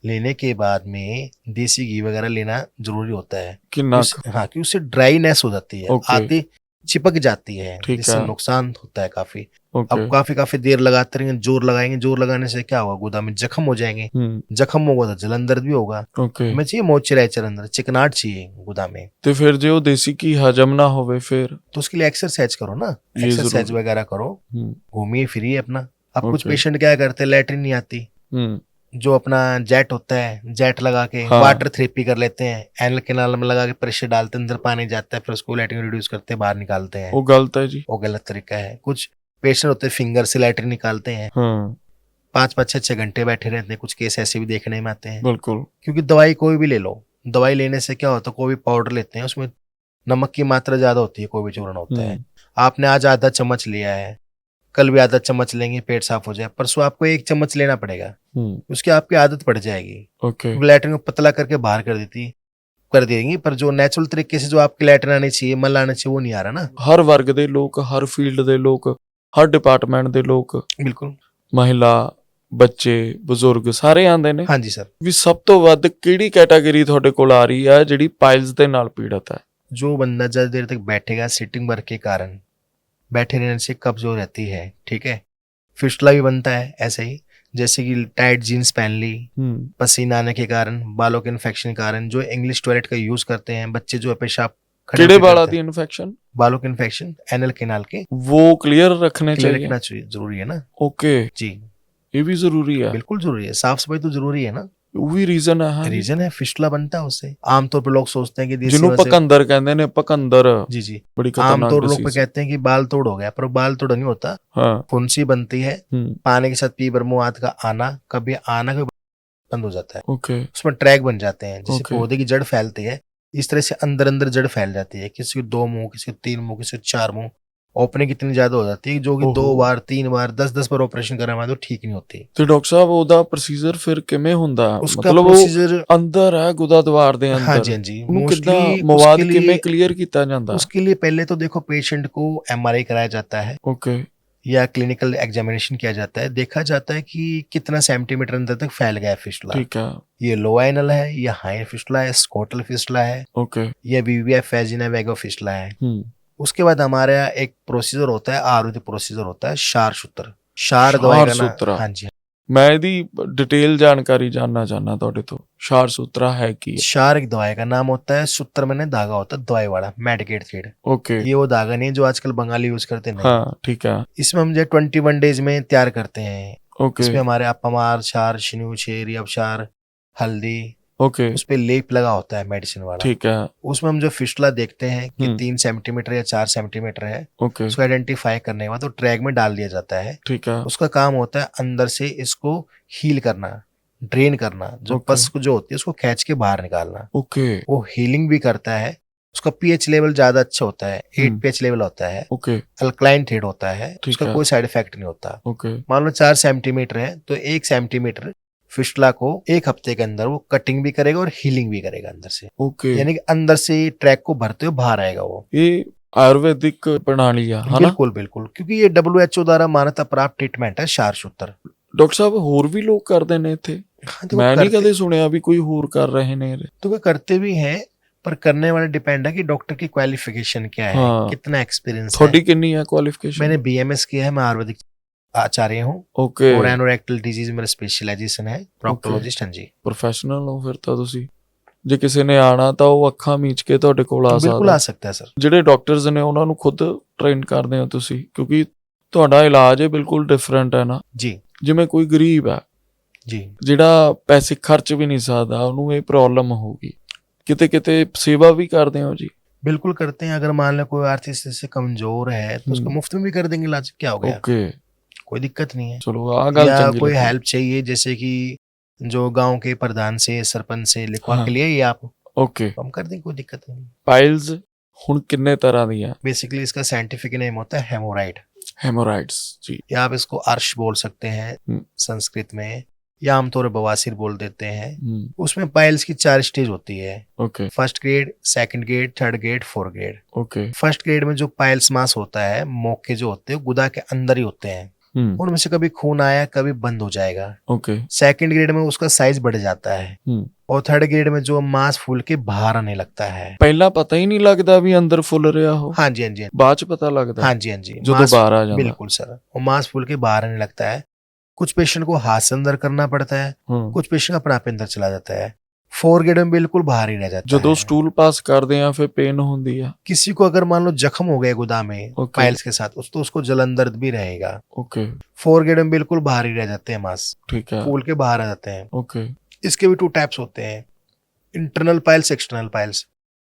लेने के बाद में देसी घी वगैरह लेना जरूरी होता है। कितना? हाँ, कि उससे ड्राइनेस हो जाती है, ओके। आती चिपक जाती है, ठीक जिससे है। नुकसान होता है काफी। ओके। अब काफी देर लगाते रहेंगे, जोर लगाएंगे, जोर लगाने से क्या होगा, गुदा में जख्म हो जाएंगे, जख्म होगा तो जलन दर्द भी होगा। ओके। हमें चाहिए मॉइस्चराइजर, अंदर चिकनाहट चाहिए गुदा में, ਤੇ ਫਿਰ ਜੇ ਉਹ ਦੇਸੀ ਕੀ ਹਜਮ ਨਾ ਹੋਵੇ ਫਿਰ? तो उसके लिए एक्सरसाइज करो ना, ये एक्सरसाइज जरूरी। वगैरह करो, घूमिए फिरिए अपना। अब कुछ ओके। पेशेंट क्या करते हैं, लैट्रिन नहीं आती, जो अपना जेट होता है, जेट लगा के हाँ। वाटर थेरेपी कर लेते हैं, एनल कैनाल में लगा के प्रेशर डालते हैं, अंदर पानी जाता है, फिर उसको लैट्रिन रिड्यूस करते हैं, बाहर निकालते हैं। ਉਹ गलत है जी। वो गलत तरीका है। कुछ पेशेंट होते हैं फिंगर से लैट्रिन निकालते हैं, हाँ 5-5, 6-6 घंटे बैठे रहते हैं, कुछ केस ऐसे भी देखने में आते हैं। बिल्कुल। क्योंकि दवाई कोई भी ले लो, दवाई लेने से क्या होता है, कोई भी पाउडर लेते हैं उसमें नमक की मात्रा ज्यादा होती है, कोई भी चूर्ण होता है। आपने आज आधा चम्मच लिया है, कल भी आधा चम्मच लेंगे, पेट साफ हो जाए, परसों आपको 1 चम्मच लेना पड़ेगा, उसकी आपकी आदत पड़ जाएगी। ओके। लैट्रिन को पतला करके बाहर कर देंगी, पर जो नेचुरल तरीके से जो आपके लैट्रिन आनी चाहिए, मल आना चाहिए, वो नहीं आ रहा ना। हर वर्ग ਦੇ ਲੋਕ, ਹਰ ਫੀਲਡ ਦੇ ਲੋਕ, ਹਰ ਡਿਪਾਰਟਮੈਂਟ ਦੇ ਲੋਕ, ਬਿਲਕੁਲ। ਮਹਿਲਾ, ਬੱਚੇ, ਬਜ਼ੁਰਗ ਸਾਰੇ ਆਉਂਦੇ ਨੇ। ਹਾਂਜੀ ਸਰ। ਵੀ ਸਭ ਤੋਂ ਵੱਧ ਕਿਹੜੀ ਕੈਟਾਗਰੀ ਤੁਹਾਡੇ ਕੋਲ ਆ ਰਹੀ ਹੈ ਜਿਹੜੀ ਪਾਇਲਸ ਦੇ ਨਾਲ ਪੀੜਤ ਹੈ? जो बंदा ज्यादा देर तक बैठेगा, सिटिंग वर्क के कारण बैठे रहने से कब्ज हो रहती है, ठीक है। फिस्टुला भी बनता है ऐसे ही, जैसे कि टाइट जीन्स पहन ली, पसीना आने के कारण, बालों के इन्फेक्शन के कारण, जो इंग्लिश टॉयलेट का यूज करते हैं बच्चे, जो पेशाब ਕਿਹੜੇ ਵਾਲਾਂ ਦੀ ਇਨਫੈਕਸ਼ਨ? बालों के इन्फेक्शन, एनल कैनाल के, वो क्लियर रखने क्लियर चाहिए। रखना चाहिए, जरूरी है ना। ओके जी ये भी जरूरी है। बिल्कुल जरूरी है, साफ सफाई तो जरूरी है ना। वो भी रीजन है। हाँ रीजन है, फिस्टुला बनता है उससे। आमतौर पर लोग सोचते हैं कि देसी ਜਿਹਨੂੰ वजह से- ਪਕੰਦਰ ਕਹਿੰਦੇ ਨੇ, ਪਕੰਦਰ जी जी, बड़ी खतरनाक आमतौर पर लोग disease। कहते हैं कि बाल तोड़ हो गया, पर बाल तोड़ नहीं होता, हाँ फुंसी बनती है, पानी के साथ पीबर मुंह हाथ का आना, कभी आना कभी बंद हो जाता है, ओके उसमें ट्रैक बन जाते हैं, जैसे Okay। पौधे की जड़ फैलती है, इस तरह से अंदर अंदर जड़ फैल जाती है, किसी को 2 मुंह, किसी को 3 मुंह, किसी को 4 मुंह। ओपनिंग इतनी ज्यादा हो जाती है जो कि 2 ओहो। बार 3 बार 10 बार ऑपरेशन करवाए तो ठीक नहीं होती। ਤੇ ਡਾਕਟਰ ਸਾਹਿਬ ਉਹਦਾ ਪ੍ਰੋਸੀਜਰ ਫਿਰ ਕਿਵੇਂ ਹੁੰਦਾ? उसका ਮਤਲਬ ਉਹ प्रोसीजर, ਅੰਦਰ ਹੈ ਗੁਦਾ द्वार ਦੇ हाँ ਅੰਦਰ, जी हाँ जी, ਉਹਨੂੰ ਕਿੱਦਾਂ मोस्टली ਮਵਾਦ उसके ਕਿਵੇਂ लिए ਕਲੀਅਰ ਕੀਤਾ ਜਾਂਦਾ? उसके लिए पहले तो देखो पेशेंट को MRI कराया जाता है ओके या क्लिनिकल एग्जामिनेशन किया जाता है, देखा जाता है कि कितना सेंटीमीटर अंदर तक फैल गया है फिस्टुला, ठीक है ये लो एनल है या हाई फिस्टुला है, स्कोटल फिस्टुला है ओके या वीवीएफ वेजिना वेगो फिस्टुला है। उसके बाद हमारे यहाँ एक प्रोसीजर होता है, आयुर्वेदिक प्रोसीजर होता है, क्षार सूत्र। क्षार दवाई का सूत्र। नाम, हाँ जी, मैं ਇਹਦੀ डिटेल जानकारी जानना चाहना ਤੁਹਾਡੇ ਤੋਂ। क्षार सूत्रा है की है? क्षार एक दवाई का नाम होता है, सूत्र मैंने धागा होता है दवाई वाला, मेडिकेट थ्रेड। ओके ये वो धागा नहीं जो आजकल बंगाली यूज करते नहीं। हाँ ठीक है इसमें हम जो 21 डेज में तैयार करते हैं। ओके इसमें हमारे अपमार, क्षार, शिनु, शेरी, अवसार, हल्दी, ओके उस पे लेप लगा होता है मेडिसिन वाला। ठीक है उसमें हम जो फिस्टुला देखते हैं कि 3 सेंटीमीटर या 4 सेंटीमीटर है, ओके उसको आइडेंटिफाई करने के बाद तो ट्रैक में डाल दिया जाता है। ठीक है उसका काम होता है अंदर से इसको हील करना, ड्रेन करना, जो Okay। पस जो होती है उसको खींच के बाहर निकालना। ओके वो हीलिंग भी करता है। उसका पीएच लेवल ज्यादा अच्छा होता है, 8 पीएच लेवल होता है, ओके अल्कलाइन थ्रेड होता है, ठीक उसका है। कोई साइड इफेक्ट नहीं होता। ओके मान लो 4 सेंटीमीटर है तो 1 सेंटीमीटर फिस्टुला को 1 हफ्ते के अंदर वो कटिंग भी करेगा और हीलिंग भी करेगा अंदर से, ओके यानी कि अंदर से ट्रैक को भरते हुए बाहर आएगा वो। ये आयुर्वेदिक प्रणाली है ना? बिल्कुल बिल्कुल, क्योंकि ये WHO द्वारा मान्यता प्राप्त ट्रीटमेंट है क्षार सूत्र। ਡਾਕਟਰ ਸਾਹਿਬ ਹੋਰ ਵੀ ਲੋਕ ਕਰਦੇ ਨੇ ਇੱਥੇ? हाँ, तो वो ਮੈਂ ਨਹੀਂ करते- ਕਦੇ ਸੁਣਿਆ ਵੀ ਕੋਈ ਹੋਰ ਕਰ ਰਹੇ ਨੇ ਇਹ। तो वो करते भी हैं, पर करने वाले डिपेंड है कि डॉक्टर की क्वालिफिकेशन क्या है, हाँ। कितना एक्सपीरियंस है। ਤੁਹਾਡੀ ਕਿੰਨੀ ਹੈ ਕੁਆਲੀਫਿਕੇਸ਼ਨ? मैंने BMS किया है, मैं आयुर्वेदिक आचार्य हूँ ओके और एनोरेक्टल डिजीज मेरा स्पेशलाइजेशन है, प्रोक्टोलॉजिस्ट। हाँ जी, ਪ੍ਰੋਫੈਸ਼ਨਲ ਹੋ ਫਿਰ ਤਾਂ ਤੁਸੀਂ। ਜੇ ਕਿਸੇ ਨੇ ਆਣਾ ਤਾਂ ਉਹ ਅੱਖਾਂ ਮੀਚ ਕੇ ਤੁਹਾਡੇ ਕੋਲ ਆ तो बिल्कुल ਸਕਦਾ। आ सकता है सर। ਜਿਹੜੇ ਡਾਕਟਰਸ ਨੇ ਉਹਨਾਂ ਨੂੰ ਖੁਦ ਟ੍ਰੇਨ ਕਰਦੇ ਹੋ ਤੁਸੀਂ, ਕਿਉਂਕਿ ਤੁਹਾਡਾ ਇਲਾਜ ਹੈ ਬਿਲਕੁਲ ਡਿਫਰੈਂਟ ਹੈ ਨਾ। जी ਜਿਵੇਂ ਕੋਈ ਗਰੀਬ ਹੈ जी, ਜਿਹੜਾ ਪੈਸੇ ਖਰਚ ਵੀ ਨਹੀਂ ਸਕਦਾ, ਉਹਨੂੰ ਇਹ ਪ੍ਰੋਬਲਮ ਹੋਊਗੀ, ਕਿਤੇ ਕਿਤੇ ਸੇਵਾ ਵੀ ਕਰਦੇ ਹੋ ਜੀ? बिल्कुल करते हैं। अगर मान लो कोई आर्थिक स्थिति से कमजोर है तो उसको मुफ्त में भी कर देंगे इलाज, क्या हो गया, ਓਕੇ कोई दिक्कत नहीं है। ਚਲੋ ਆ ਗੱਲ या ਚੰਗੀ कोई ਲੱਗੀ। हेल्प चाहिए, जैसे कि जो गांव के प्रधान से, सरपंच से लिखवा हाँ। के लिए आप, ਓਕੇ तो हम कर देंगे, कोई दिक्कत नहीं। ਪਾਇਲਸ ਹੁਣ किन्ने तरह ਦੀਆਂ? बेसिकली इसका साइंटिफिक नेम होता है हेमोराइड, हेमोराइड्स जी। या आप इसको अर्श बोल सकते हैं संस्कृत में, या आमतौर पर बवासीर बोल देते हैं। उसमें पाइल्स की 4 स्टेज होती है, okay first grade, second grade, third grade, fourth grade. Okay first grade में जो पाइल्स मास होता है, मोके जो होते हैं गुदा के अंदर ही होते हैं, उनमें से कभी खून आया कभी बंद हो जाएगा। ओके सेकंड ग्रेड में उसका साइज बढ़ जाता है और थर्ड ग्रेड में जो मांस फूल के बाहर आने लगता है। ਪਹਿਲਾਂ ਪਤਾ ਹੀ ਨਹੀਂ ਲੱਗਦਾ ਵੀ ਅੰਦਰ ਫੁੱਲ ਰਿਹਾ ਹੋ? हाँ जी हाँ जी, ਬਾਅਦ ਚ ਪਤਾ ਲੱਗਦਾ हाँ जी हाँ जी, ਜਦੋਂ मांस- ਬਾਹਰ ਆ ਜਾਂਦਾ। बिल्कुल सर, वो मांस फूल के बाहर आने लगता है। कुछ पेशेंट को हाथ से अंदर करना पड़ता है, ਹੂੰ कुछ पेशेंट अपने आप अंदर चला जाता है। 4 ग्रेड में बिल्कुल बाहर ही रह जाता ਜਦੋਂ है। ਸਟੂਲ ਪਾਸ ਕਰਦੇ ਆ ਫਿਰ ਪੇਨ ਹੁੰਦੀ ਆ? किसी को अगर मान लो जख्म हो गया गुदा में Okay। पाइल्स के साथ, तो उसको जलन दर्द भी रहेगा। ओके 4 ग्रेड में बिल्कुल बाहर ही रह जाते हैं मांस, ठीक है फूल के बाहर आ जाते हैं। ओके इसके भी 2 टाइप्स होते हैं, इंटरनल पाइल्स, एक्सटर्नल पाइल्स।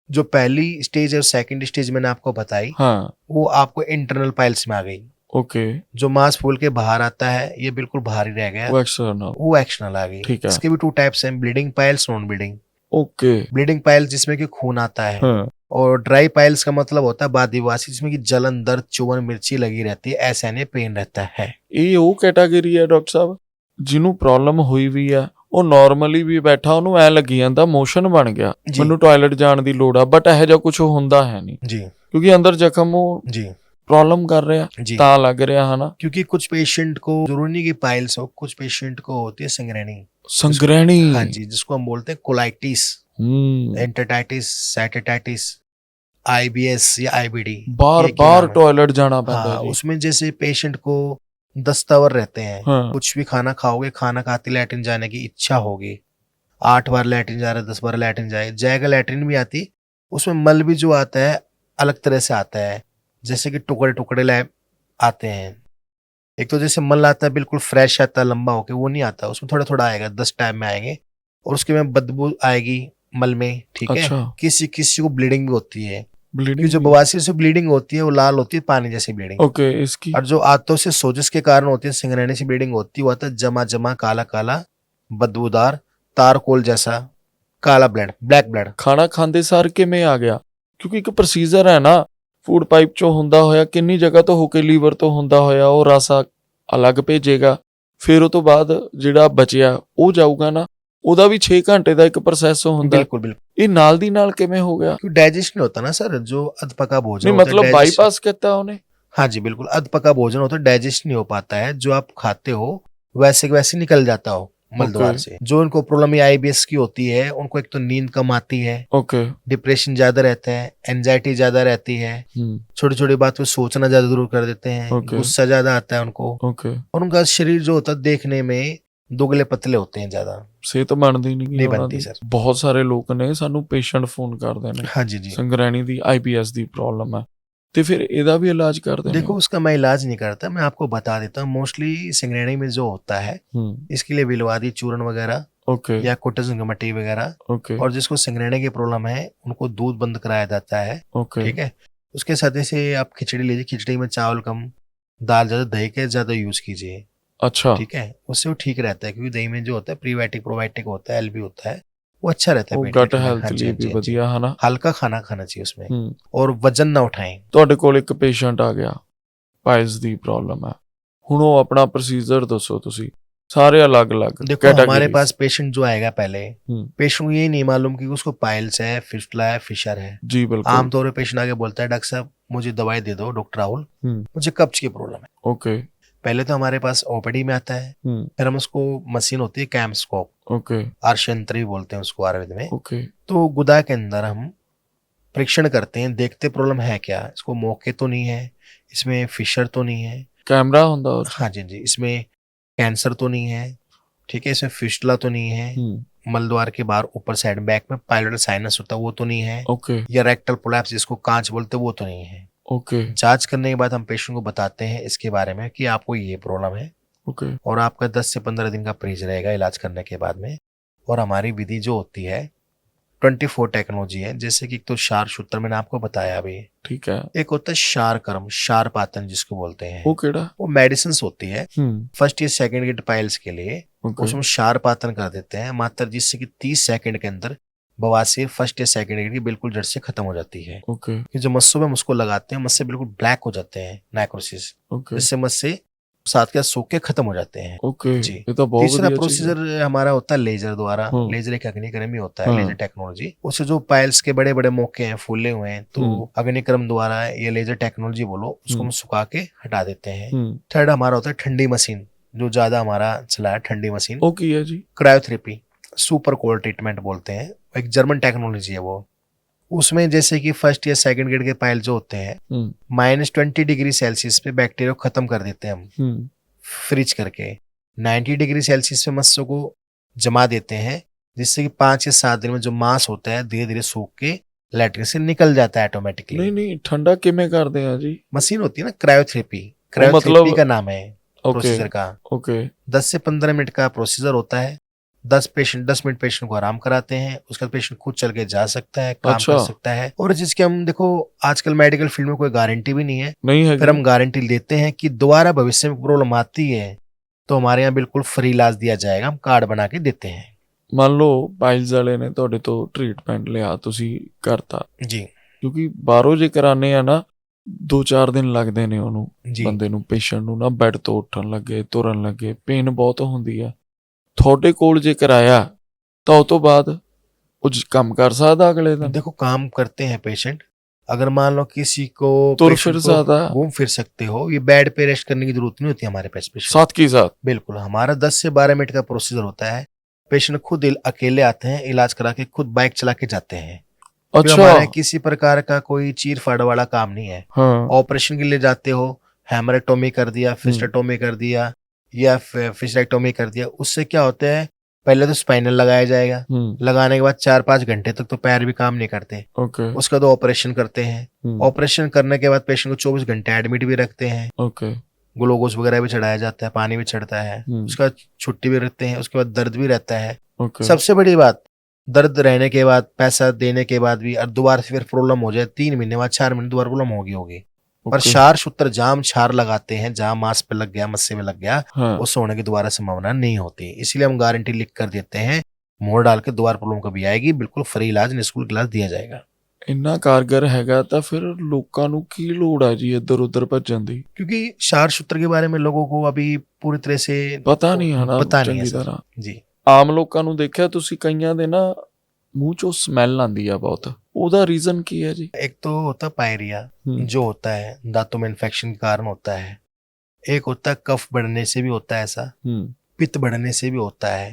जो पहली स्टेज और सेकंड स्टेज मैंने आपको बताई, हाँ वो आपको इंटरनल पाइल्स में आ गई। ओके जो मांस फूल के बाहर आता है ये बिल्कुल बाहर ही रह गया, वो एक्सटर्नल वो एक्सटर्नल आ गई। ठीक है। इसके भी 2 टाइप्स हैं, bleeding piles, non bleeding. Okay. Bleeding piles जिसमें कि खून आता है, हाँ। और ड्राई पाइल्स का मतलब होता है बादीवासी, जिसमें कि जलन, दर्द, चुभन, मिर्ची लगी रहती है, ऐसा नहीं पेन रहता है। ਇਹ ਉਹ ਕੈਟਾਗਰੀ ਹੈ ਡਾਕਟਰ ਸਾਹਿਬ ਜਿਹਨੂੰ ਪ੍ਰੋਬਲਮ ਹੋਈ ਵੀ ਆ, ਉਹ ਨਾਰਮਲੀ ਵੀ ਬੈਠਾ ਉਹਨੂੰ ਐ ਲੱਗੀ ਜਾਂਦਾ ਮੋਸ਼ਨ ਬਣ ਗਿਆ, ਜੀ। ਮੈਨੂੰ ਟਾਇਲਟ ਜਾਣ ਦੀ ਲੋੜ ਆ, ਬਟ ਇਹੋ ਜਿਹਾ ਕੁਝ ਹੁੰਦਾ ਹੈ ਨਹੀਂ जी ਕਿਉਂਕਿ ਅੰਦਰ ਜ਼ਖਮ ਉਹ जी ਪ੍ਰੋਬਲਮ ਕਰ ਰਿਹਾ जी। ਤਾਂ ਲੱਗ ਰਿਹਾ ਹਨਾ। क्योंकि कुछ पेशेंट को जरूरी नहीं कि पाइल्स हो, कुछ पेशेंट को होती है संग्रहणी। संग्रहणी। हाँ जी, जिसको हम बोलते हैं कोलाइटिस, एंटेटाइटिस, साइटेटाइटिस, आईबीएस या आईबीडी। बार बार टॉयलेट जाना पैदा हाँ, है जी। उसमें जैसे पेशेंट को दस्तावर रहते हैं, हाँ। कुछ भी खाना खाओगे, खाना खाते लैट्रिन जाने की इच्छा होगी, 8 बार लैट्रिन जा रहा है, 10 बार लैट्रिन जाएगा, लैट्रिन भी आती, उसमें मल भी जो आता है अलग तरह से आता है, जैसे कि टुकड़े टुकड़े आते हैं। एक तो जैसे मल आता है बिल्कुल फ्रेश आता है लंबा होके, वो नहीं आता, उसमें थोड़ा थोड़ा आएगा, 10 टाइम में आएंगे, और उसके में बदबू आएगी मल में, ठीक है। अच्छा। किसी किसी को ब्लीडिंग भी होती है, ब्लीडिंग जो बवासीर से ब्लीडिंग होती है वो लाल होती है, पानी जैसी ब्लीडिंग। ओके। इसकी और जो आंतों से सोजिश के कारण होती है, संग्रहणी से ब्लीडिंग होती है, वो आता है जमा जमा काला काला बदबूदार तारकोल जैसा काला ब्लड, ब्लैक ब्लड। ਖਾਣਾ ਖਾਂਦੇ ਸਾਰ ਕਿਵੇਂ ਆ ਗਿਆ? ਕਿਉਂਕਿ ਇੱਕ ਪ੍ਰੋਸੀਜਰ ਹੈ ਨਾ, ਫੂਡ ਪਾਈਪ ਚੋਂ ਹੁੰਦਾ ਹੋਇਆ ਕਿੰਨੀ ਜਗ੍ਹਾ ਤੋਂ ਹੋ ਕੇ ਲੀਵਰ ਤੋਂ ਹੁੰਦਾ ਹੋਇਆ ਉਹ ਰਸਾ ਅਲੱਗ ਭੇਜੇਗਾ, ਫਿਰ ਉਹ ਤੋਂ ਬਾਅਦ ਜਿਹੜਾ ਬਚਿਆ ਉਹ ਜਾਊਗਾ ਨਾ, ਉਹਦਾ ਵੀ 6 ਘੰਟੇ ਦਾ ਇੱਕ ਪ੍ਰੋਸੈਸ ਹੁੰਦਾ। बिल्कुल बिल्कुल। ਇਹ ਨਾਲ ਦੀ ਨਾਲ ਕਿਵੇਂ ਹੋ ਗਿਆ? क्योंकि डाइजेस्ट नहीं होता ना सर, जो अधपका भोजन नहीं होता है, मतलब digest- बाईपास कहता है उन्हें। हाँ जी बिल्कुल, अधपका भोजन होता है, डाइजेस्ट नहीं हो पाता है, जो आप खाते हो वैसे के वैसे निकल जाता हो मल द्वार से। जो इनको प्रॉब्लम आईबीएस की होती है, उनको एक तो नींद कम आती है, ओके। डिप्रेशन ज्यादा रहता है, एंजाइटी ज्यादा रहती है, छोटी छोटी बात पे सोचना ज्यादा जरूर कर देते हैं, Okay. गुस्सा ज्यादा आता है उनको, ओके। और उनका शरीर जो होता है देखने में दुबले पतले होते हैं ज्यादा। ਸਿਹਤ ਬਣਦੀ ਨਹੀਂ ਨਹੀਂ ਬਣਦੀ ਸਰ। ਬਹੁਤ ਸਾਰੇ ਲੋਕ ਨੇ ਸਾਨੂੰ ਪੇਸ਼ੈਂਟ ਫੋਨ ਕਰਦੇ ਨੇ, हाँ जी जी। ਸੰਗ੍ਰਹਿਣੀ ਦੀ ਆਈਬੀਐਸ ਦੀ ਪ੍ਰੋਬਲਮ ਹੈ, ਤੇ ਫਿਰ ਇਹਦਾ ਵੀ ਇਲਾਜ ਕਰਦੇ ਨੇ? देखो उसका मैं इलाज नहीं करता, मैं आपको बता देता हूँ। मोस्टली संग्रहणी में जो होता है, इसके लिए विलवादी चूर्ण वगैरह ओके। या कोटाजिन मट्टी वगैरह, ओके। और जिसको संग्रहणी की प्रॉब्लम है उनको दूध बंद कराया जाता है, ओके। ठीक है। उसके साथ जैसे आप खिचड़ी लीजिए, खिचड़ी में चावल कम, दाल ज्यादा, दही के ज्यादा यूज कीजिए, अच्छा। ठीक है। उससे वो ठीक रहता है, क्योंकि दही में जो होता है प्रीबायोटिक प्रोबायोटिक होता है, एलबी होता है, वो अच्छा रहता है पेट गट में। हेल्थ हाँ जी, ਲਈ हाँ जी, ਵੀ हाँ जी। ਵਧੀਆ ਹੈ ਨਾ। हल्का खाना खाना चाहिए उसमें, और वजन ना उठाएं। ਤੁਹਾਡੇ ਕੋਲ ਇੱਕ ਪੇਸ਼ੈਂਟ ਆ ਗਿਆ, ਪਾਇਲਸ ਦੀ ਪ੍ਰੋਬਲਮ ਹੈ, ਹੁਣ ਉਹ ਆਪਣਾ ਪ੍ਰੋਸੀਜਰ ਦੱਸੋ ਤੁਸੀਂ, सारे अलग अलग। देखो हमारे पास पेशेंट जो आएगा, पहले पेशेंट को ये नहीं मालूम कि उसको पाइल्स है, फिस्टुला है, फिशर है। जी बिल्कुल। आमतौर पर पेशेंट आके बोलता है, डॉक्टर साहब मुझे दवाई दे दो, डॉक्टर राहुल मुझे कब्ज की प्रॉब्लम है। ओके। पहले तो हमारे पास ओपीडी में आता है, फिर हम उसको मशीन होती है कैम्स्कोप, ओके, अर्शयंत्री बोलते हैं उसको आयुर्वेद में। ओके। तो गुदा के अंदर हम परीक्षण करते हैं, देखते प्रॉब्लम है क्या, इसको मौके तो नहीं है, इसमें फिशर तो नहीं है, कैमरा होता है। हाँ जी जी, इसमें कैंसर तो नहीं है, ठीक है, इसमें फिस्टुला तो नहीं है, मलद्वार के बाहर ऊपर साइड बैक में पाइलोरल साइनस होता है वो तो नहीं है, ओके, या रेक्टल प्रोलैप्स जिसको कांच बोलते हैं वो तो नहीं है। ओके। जांच करने के बाद हम पेशेंट को बताते हैं इसके बारे में कि आपको ये प्रॉब्लम है, ओके, और आपका 10 से 15 दिन का परहेज रहेगा इलाज करने के बाद में। और हमारी विधि जो होती है 24 टेक्नोलॉजी है, जैसे कि एक तो शार सूत्र मैंने आपको बताया अभी, ठीक है। एक होता है शार कर्म, शार पातन जिसको बोलते हैं, वो केड़ा? वो मेडिसिन होती है फर्स्ट या सेकंड ग्रेड पाइल्स के लिए, उसमें शार पातन कर देते हैं मात्र, जिससे कि 30 सेकंड के अंदर बवासीर फर्स्ट या सेकंड ग्रेड की बिल्कुल जड़ से खत्म हो जाती है। ओके। कि जो मस्सों में हम उसको लगाते हैं, मस्से बिल्कुल ब्लैक हो जाते हैं, नाइक्रोसिस, ओके, जिससे मस्से साथ के सूख के खत्म हो जाते हैं। ओके जी। ये तो बहुत तीसरा बढ़िया चीज़ है। प्रोसीजर हमारा होता है लेजर द्वारा, लेजर एक अग्निक्रम ही होता है, लेजर टेक्नोलॉजी। उससे जो पाइल्स के बड़े बड़े मौके हैं, फूले हुए हैं, तो अग्निक्रम द्वारा ये लेजर टेक्नोलॉजी बोलो, उसको हम सुखा के हटा देते हैं। थर्ड हमारा होता है ठंडी मशीन, जो ज्यादा हमारा चला है, ठंडी मशीन। ओके है जी। क्रायोथेरेपी, सुपर कोल्ड ट्रीटमेंट बोलते हैं, एक जर्मन टेक्नोलॉजी है वो। उसमें जैसे कि फर्स्ट या सेकंड ग्रेड के पाइल जो होते हैं, -20 डिग्री सेल्सियस पे बैक्टीरिया को खत्म कर देते हैं हम, फ्रिज करके 90 डिग्री सेल्सियस पे मस्सों को जमा देते हैं, जिससे कि 5 या 7 दिन में जो मांस होता है धीरे धीरे सूख के लैट्रिन से निकल जाता है ऑटोमेटिकली। नहीं नहीं, ठंडा किमें कर दे जी? मशीन होती है ना क्रायोथेरेपी, क्रायोथेरेपी का नाम है प्रोसीजर का। ओके। 10 से 15 मिनट का प्रोसीजर होता है। 10 मिनट पेशेंट को आराम कराते हैं, उसके बाद पेशेंट खुद चल के जा सकता है, काम कर सकता है। और जिसके हम देखो आजकल मेडिकल फील्ड में कोई गारंटी भी नहीं है, फिर हम गारंटी लेते हैं कि दोबारा भविष्य में प्रॉब्लम आती है तो हमारे यहाँ बिल्कुल फ्री इलाज दिया जाएगा, हम कार्ड बना के देते हैं। ਮੰਨ ਲਓ ਪਾਈਲਸ ਵਾਲੇ ਨੇ ਤੁਹਾਡੇ ਤੋਂ ਟ੍ਰੀਟਮੈਂਟ ਲਿਆ, ਤੁਸੀਂ ਕਰਤਾ ਜੀ ਕਿਉਂਕਿ ਬਾਹਰੋਂ ਜੇ ਕਰਾਨੇ ਆ ਨਾ 2-4 ਦਿਨ ਲੱਗਦੇ ਨੇ ਉਹਨੂੰ ਜੀ ਬੰਦੇ ਨੂੰ, ਪੇਸ਼ੈਂਟ ਨੂੰ ਨਾ ਬੈੱਡ ਤੋਂ ਉੱਠਣ ਲੱਗੇ, ਤੁਰਨ ਲੱਗੇ, ਪੇਨ ਬਹੁਤ ਹੁੰਦੀ ਆ। ਤੁਹਾਡੇ ਕੋਲ ਜੇ ਕਰਾਇਆ ਤਾਂ ਉਹ ਤੋਂ ਬਾਅਦ ਉਹ ਕੰਮ कर सकता अगले दिन? देखो काम करते हैं पेशेंट। अगर मान लो किसी को तुर पेशेंट फिर को सकता, घूम फिर सकते हो, ये बेड पे रेस्ट करने की जरूरत नहीं होती हमारे पास पेशेंट। साथ की साथ बिल्कुल, हमारा 10 से 12 मिनट का प्रोसीजर होता है। पेशेंट खुद अकेले आते हैं, इलाज करा के खुद बाइक चला के जाते हैं। फिर अच्छा हमारे किसी प्रकार का कोई चीर फाड़ वाला काम नहीं है। हाँ ऑपरेशन के लिए जाते हो, हेमरेक्टोमी कर दिया, फिस्टेक्टोमी कर दिया या फिस्टेक्टोमी कर दिया, उससे क्या होता है, पहले तो स्पाइनल लगाया जाएगा, लगाने के बाद 4-5 घंटे तक तो पैर भी काम नहीं करते। ओके उसका तो ऑपरेशन करते हैं। ऑपरेशन करने के बाद पेशेंट को 24 घंटे एडमिट भी रखते हैं। ओके ग्लूकोज वगैरह भी चढ़ाया जाता है, पानी भी चढ़ता है, उसका छुट्टी भी रखते हैं, उसके बाद दर्द भी रहता है। ओके सबसे बड़ी बात, दर्द रहने के बाद, पैसा देने के बाद भी और दोबारा से फिर प्रॉब्लम हो जाए 3 महीने बाद, 4 महीने दोबारा प्रॉब्लम होगी। पर क्षार सूत्र जाम छार लगाते हैं, जहां मांस पे लग गया, मस्से में लग गया, हाँ उस होने की दोबारा संभावना नहीं होती। इसलिए हम गारंटी लिख कर देते हैं, मोहर डाल के दोबारा प्रॉब्लम कभी आएगी, बिल्कुल फ्री इलाज, निःशुल्क इलाज दिया जाएगा। ਇੰਨਾ ਕਾਰਗਰ ਹੈਗਾ ਤਾਂ ਫਿਰ ਲੋਕਾਂ ਨੂੰ ਕੀ ਲੋੜ ਆ ਜੀ ਇੱਧਰ ਉੱਧਰ ਭੱਜਣ ਦੀ? क्योंकि क्षार सूत्र के बारे में लोगों को अभी पूरी तरह से ਪਤਾ ਨਹੀਂ ਹੈ ਨਾ पता नहीं है ਚੰਗੀ सर। ਤਰ੍ਹਾਂ। जी ਆਮ ਲੋਕਾਂ ਨੂੰ ਦੇਖਿਆ ਤੁਸੀਂ, ਕਈਆਂ ਦੇ ਨਾ ਮੂੰਹ ਚੋਂ ਸਮੈਲ ਆਉਂਦੀ ਆ ਬਹੁਤ, ਉਹਦਾ ਰੀਜ਼ਨ ਕੀ ਹੈ ਜੀ? एक तो होता है पायरिया, जो होता है दांतों में इन्फेक्शन के कारण होता है। एक होता है कफ बढ़ने से भी होता है ऐसा, पित्त बढ़ने से भी होता है।